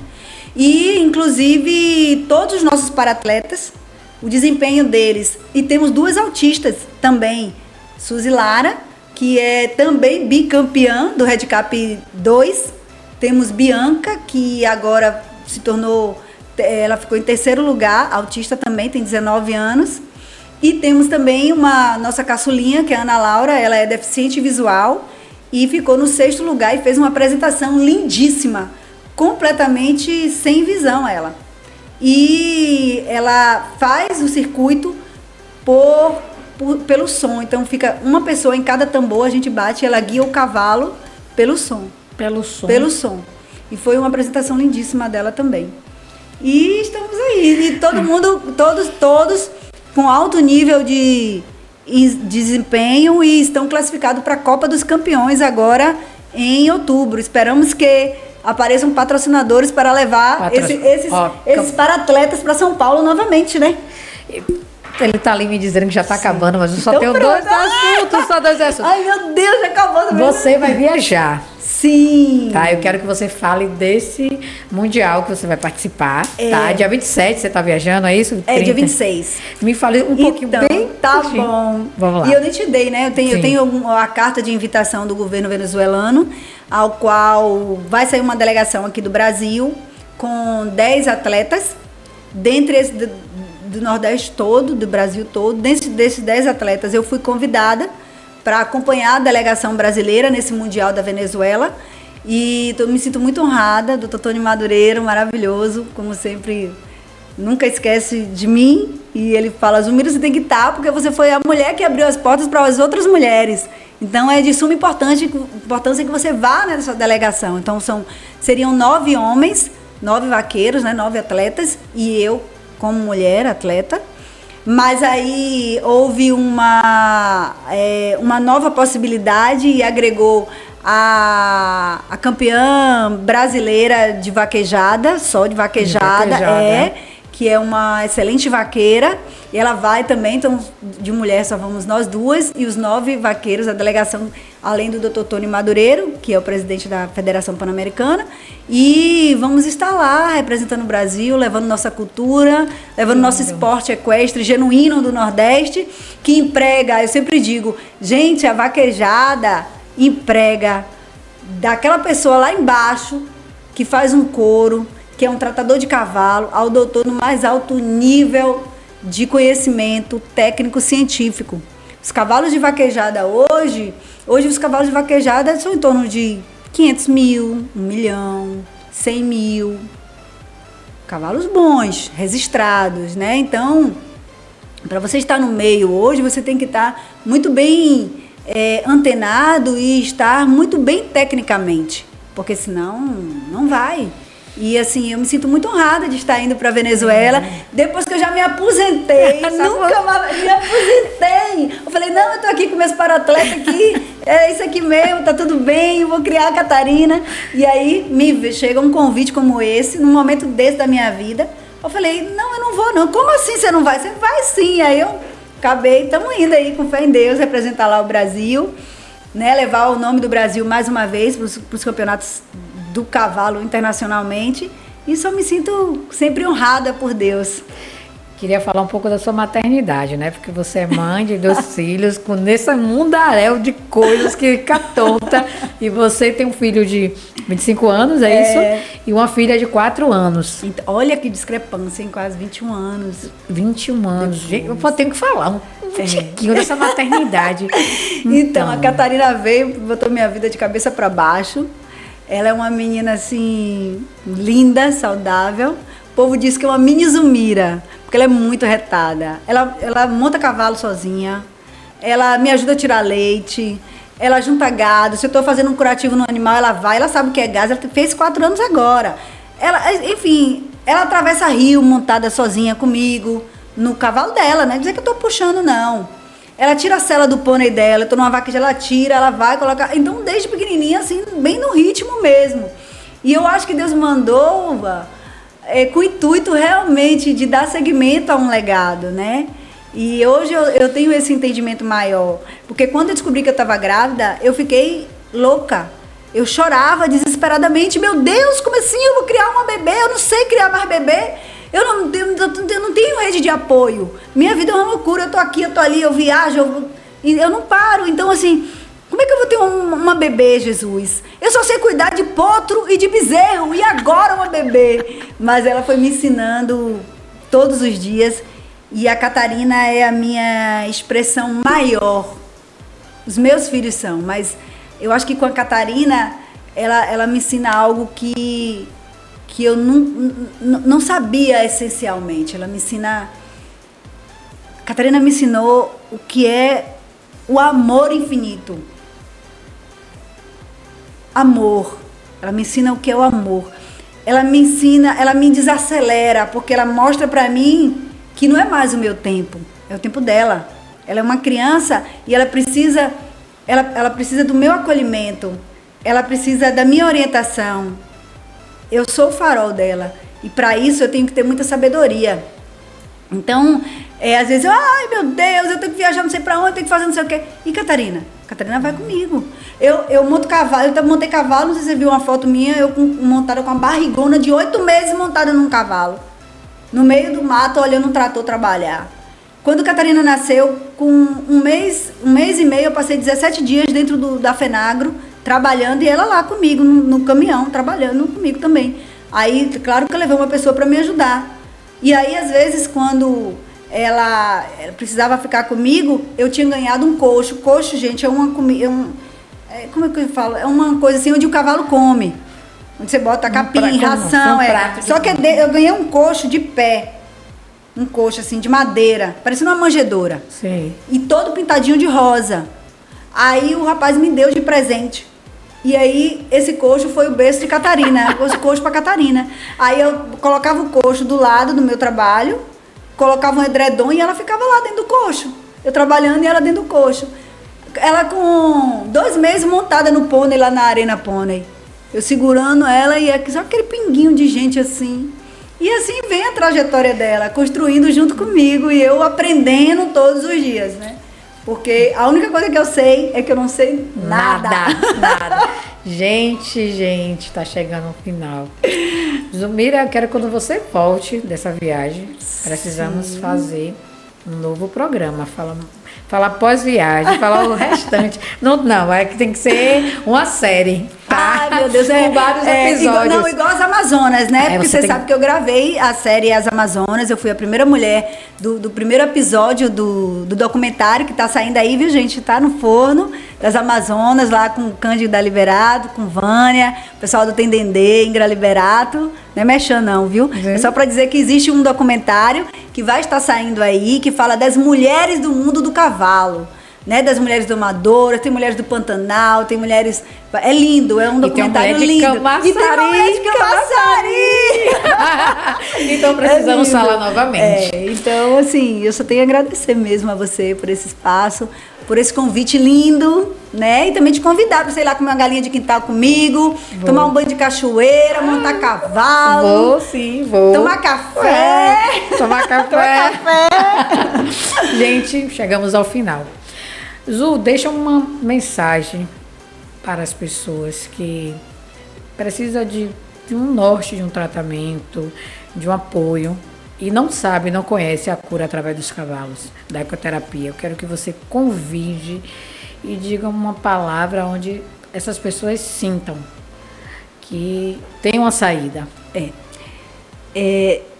E, inclusive, todos os nossos paratletas, o desempenho deles, e temos duas autistas também, Suzy Lara, que é também bicampeã do Red Cap 2, temos Bianca, que agora se tornou, ela ficou em terceiro lugar, autista também, tem 19 anos, e temos também nossa caçulinha, que é a Ana Laura, ela é deficiente visual, e ficou no 6º lugar e fez uma apresentação lindíssima, completamente sem visão ela. E ela faz o circuito pelo som. Então fica uma pessoa em cada tambor, a gente bate, ela guia o cavalo pelo som. Pelo som. Pelo som. E foi uma apresentação lindíssima dela também. E estamos aí. E todo mundo, todos com alto nível de desempenho e estão classificados para a Copa dos Campeões agora em outubro. Esperamos que apareçam patrocinadores para levar esses paratletas para São Paulo novamente, né? Ele tá ali me dizendo que já tá acabando, mas eu só Então tenho pronto. dois assuntos. Ai, meu Deus, já acabou também. Você vai viajar. Sim. Tá, eu quero que você fale desse mundial que você vai participar, tá? Dia 27 você tá viajando, é isso? 30? É, dia 26. Me fale um pouquinho bem. Tá curtinho. bom. Vamos lá. E eu nem te dei, né? Eu tenho a carta de invitação do governo venezuelano, ao qual vai sair uma delegação aqui do Brasil com 10 atletas, dentre esses do Nordeste todo, do Brasil todo. Desses 10 atletas, eu fui convidada para acompanhar a delegação brasileira nesse Mundial da Venezuela. E me sinto muito honrada, Dr. Tony Madureiro, maravilhoso, como sempre, nunca esquece de mim. E ele fala, Zumira, você tem que estar, porque você foi a mulher que abriu as portas para as outras mulheres. Então é de suma importância que você vá nessa delegação. Então seriam 9 homens, 9 vaqueiros, né, 9 atletas, e eu como mulher atleta. Mas aí houve uma nova possibilidade e agregou a campeã brasileira de vaquejada, só de vaquejada, que é uma excelente vaqueira. E ela vai também, então, de mulher só vamos nós duas, e os 9 vaqueiros, a delegação, além do Dr. Tony Madureiro, que é o presidente da Federação Pan-Americana, e vamos estar lá representando o Brasil, levando nossa cultura, levando nosso esporte equestre genuíno do Nordeste, que emprega, eu sempre digo, gente, a vaquejada emprega daquela pessoa lá embaixo, que faz um couro, que é um tratador de cavalo, ao doutor no mais alto nível de conhecimento técnico-científico. Os cavalos de vaquejada hoje os cavalos de vaquejada são em torno de 500 mil, 1 milhão, 100 mil. Cavalos bons, registrados, né? Então, para você estar no meio hoje, você tem que estar muito bem antenado e estar muito bem tecnicamente, porque senão não vai. E assim, eu me sinto muito honrada de estar indo para a Venezuela, depois que eu já me aposentei, nunca mais me aposentei. Eu falei, não, eu tô aqui com meus paratletas aqui, é isso aqui mesmo, tá tudo bem, eu vou criar a Catarina. E aí chega um convite como esse, num momento desse da minha vida. Eu falei, não, eu não vou não. Como assim você não vai? Você vai sim. Aí eu estamos indo aí com fé em Deus, representar lá o Brasil, né, levar o nome do Brasil mais uma vez para os campeonatos do cavalo internacionalmente, e só me sinto sempre honrada por Deus. Queria falar um pouco da sua maternidade, né? Porque você é mãe de 2 filhos, com nesse mundaréu de coisas que fica tonta, e você tem um filho de 25 anos, é isso? E uma filha de 4 anos. Então, olha que discrepância, em quase 21 anos. 21 anos. Gente, eu tenho que falar um tiquinho dessa maternidade. Então, a Catarina veio, botou minha vida de cabeça para baixo. Ela é uma menina, assim, linda, saudável. O povo diz que é uma mini Zumira, porque ela é muito retada. Ela monta cavalo sozinha, ela me ajuda a tirar leite, ela junta gado. Se eu estou fazendo um curativo no animal, ela vai, ela sabe o que é gás. Ela fez 4 anos agora. enfim, ela atravessa rio montada sozinha comigo, no cavalo dela, né? Dizer que eu tô puxando, não. Ela tira a sela do pônei dela, eu tô numa vaqueja, ela tira, ela vai colocar. Então, desde pequenininha, assim, bem no ritmo mesmo. E eu acho que Deus mandou com o intuito realmente de dar seguimento a um legado, né? E hoje eu tenho esse entendimento maior. Porque quando eu descobri que eu estava grávida, eu fiquei louca. Eu chorava desesperadamente. Meu Deus, como assim eu vou criar uma bebê? Eu não sei criar mais bebê. Eu não tenho rede de apoio. Minha vida é uma loucura. Eu tô aqui, eu tô ali, eu viajo, eu não paro. Então, assim, como é que eu vou ter uma bebê, Jesus? Eu só sei cuidar de potro e de bezerro. E agora uma bebê? Mas ela foi me ensinando todos os dias. E a Catarina é a minha expressão maior. Os meus filhos são, mas eu acho que com a Catarina, ela me ensina algo que eu não sabia essencialmente. Ela me ensina... A Catarina me ensinou o que é o amor infinito. Amor. Ela me ensina o que é o amor. Ela me ensina, ela me desacelera, porque ela mostra pra mim que não é mais o meu tempo, é o tempo dela. Ela é uma criança e ela precisa do meu acolhimento, ela precisa da minha orientação. Eu sou o farol dela e para isso eu tenho que ter muita sabedoria. Então, às vezes, ai meu Deus, eu tenho que viajar não sei para onde, eu tenho que fazer não sei o quê. E Catarina? Catarina vai comigo. Eu monto cavalo, eu montei cavalo, não sei se você viu uma foto minha, eu montada com uma barrigona de 8 meses montada num cavalo. No meio do mato, olhando um trator trabalhar. Quando Catarina nasceu, com um mês e meio, eu passei 17 dias dentro da FENAGRO, trabalhando, e ela lá comigo, no caminhão, trabalhando comigo também. Aí, claro que eu levei uma pessoa para me ajudar. E aí, às vezes, quando ela precisava ficar comigo, eu tinha ganhado um coxo. Coxo, gente, é uma comida... como é que eu falo? É uma coisa assim, onde o cavalo come. Onde você bota capim, ração. Só que eu ganhei um coxo de pé. Um coxo assim, de madeira, parecendo uma manjedoura. Sim. E todo pintadinho de rosa. Aí o rapaz me deu de presente. E aí esse coxo foi o berço de Catarina. Esse coxo pra Catarina. Aí eu colocava o coxo do lado do meu trabalho, colocava um edredom e ela ficava lá dentro do coxo. Eu trabalhando e ela dentro do coxo. Ela com 2 meses montada no pônei, lá na Arena Pônei. Eu segurando ela e só aquele pinguinho de gente assim. E assim vem a trajetória dela, construindo junto comigo e eu aprendendo todos os dias, né? Porque a única coisa que eu sei é que eu não sei nada. Nada. Gente, tá chegando ao final. Zumira, eu quero que quando você volte dessa viagem, precisamos fazer um novo programa. Fala pós-viagem, fala o restante. Não, é que tem que ser uma série. Tá? Ai, meu Deus, com vários episódios. Igual as Amazonas, né? Porque você sabe que eu gravei a série As Amazonas, eu fui a primeira mulher do primeiro episódio do documentário que tá saindo aí, viu, gente? Tá no forno das Amazonas, lá com o Cândido da Liberato, com Vânia, o pessoal do Tendendê, Ingra Liberato. Não é mexendo não, viu? É só pra dizer que existe um documentário que vai estar saindo aí, que fala das mulheres do mundo do cavalo. Né, das mulheres domadoras, tem mulheres do Pantanal, tem mulheres... É lindo, é um documentário lindo. E tem mulher de Camaçari! Então precisamos falar novamente. Então, assim, eu só tenho a agradecer mesmo a você por esse espaço, por esse convite lindo, né? E também te convidar para, sei lá, comer uma galinha de quintal comigo, tomar um banho de cachoeira, montar cavalo. Vou. Tomar café. Tomar café. Gente, chegamos ao final. Zu, deixa uma mensagem para as pessoas que precisam de um norte, de um tratamento, de um apoio e não conhece a cura através dos cavalos, da ecoterapia. Eu quero que você convide e diga uma palavra onde essas pessoas sintam que tem uma saída.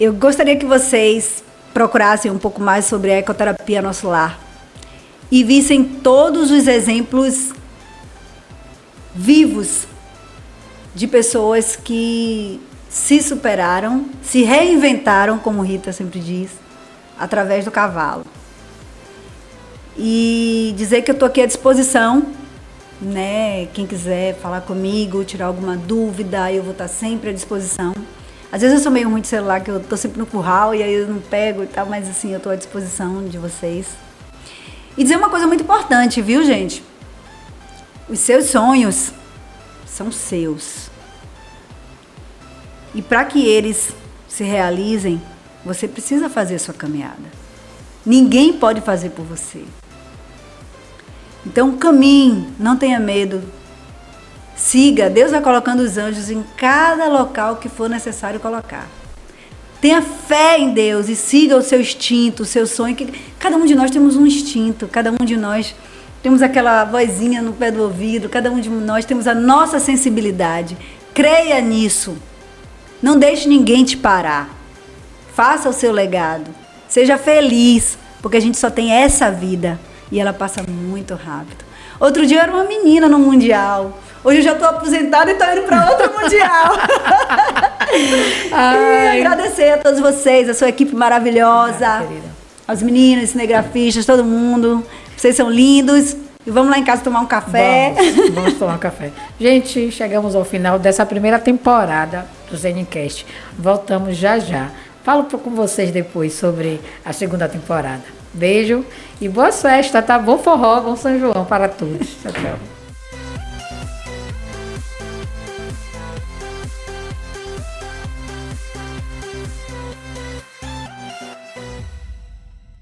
Eu gostaria que vocês procurassem um pouco mais sobre a ecoterapia Nosso Lar e vissem todos os exemplos vivos de pessoas que se superaram, se reinventaram, como Rita sempre diz, através do cavalo. E dizer que eu estou aqui à disposição, né? Quem quiser falar comigo, tirar alguma dúvida, eu vou estar sempre à disposição. Às vezes eu sou meio ruim de celular, que eu tô sempre no curral e aí eu não pego e tal, mas assim, eu tô à disposição de vocês. E dizer uma coisa muito importante, viu, gente? Os seus sonhos são seus. E para que eles se realizem, você precisa fazer a sua caminhada. Ninguém pode fazer por você. Então caminhe, não tenha medo. Siga, Deus vai colocando os anjos em cada local que for necessário colocar. Tenha fé em Deus e siga o seu instinto, o seu sonho. Que cada um de nós temos um instinto, cada um de nós temos aquela vozinha no pé do ouvido, cada um de nós temos a nossa sensibilidade. Creia nisso. Não deixe ninguém te parar. Faça o seu legado. Seja feliz, porque a gente só tem essa vida e ela passa muito rápido. Outro dia eu era uma menina no Mundial. Hoje eu já estou aposentada e estou indo para outro Mundial. E agradecer a todos vocês, a sua equipe maravilhosa, aos meninos, cinegrafistas, todo mundo. Vocês são lindos. E vamos lá em casa tomar um café. Vamos tomar um café. Gente, chegamos ao final dessa primeira temporada do Zenicast. Voltamos já já. Falo com vocês depois sobre a segunda temporada. Beijo e boa festa, tá? Bom forró, bom São João para todos. Tchau, tchau.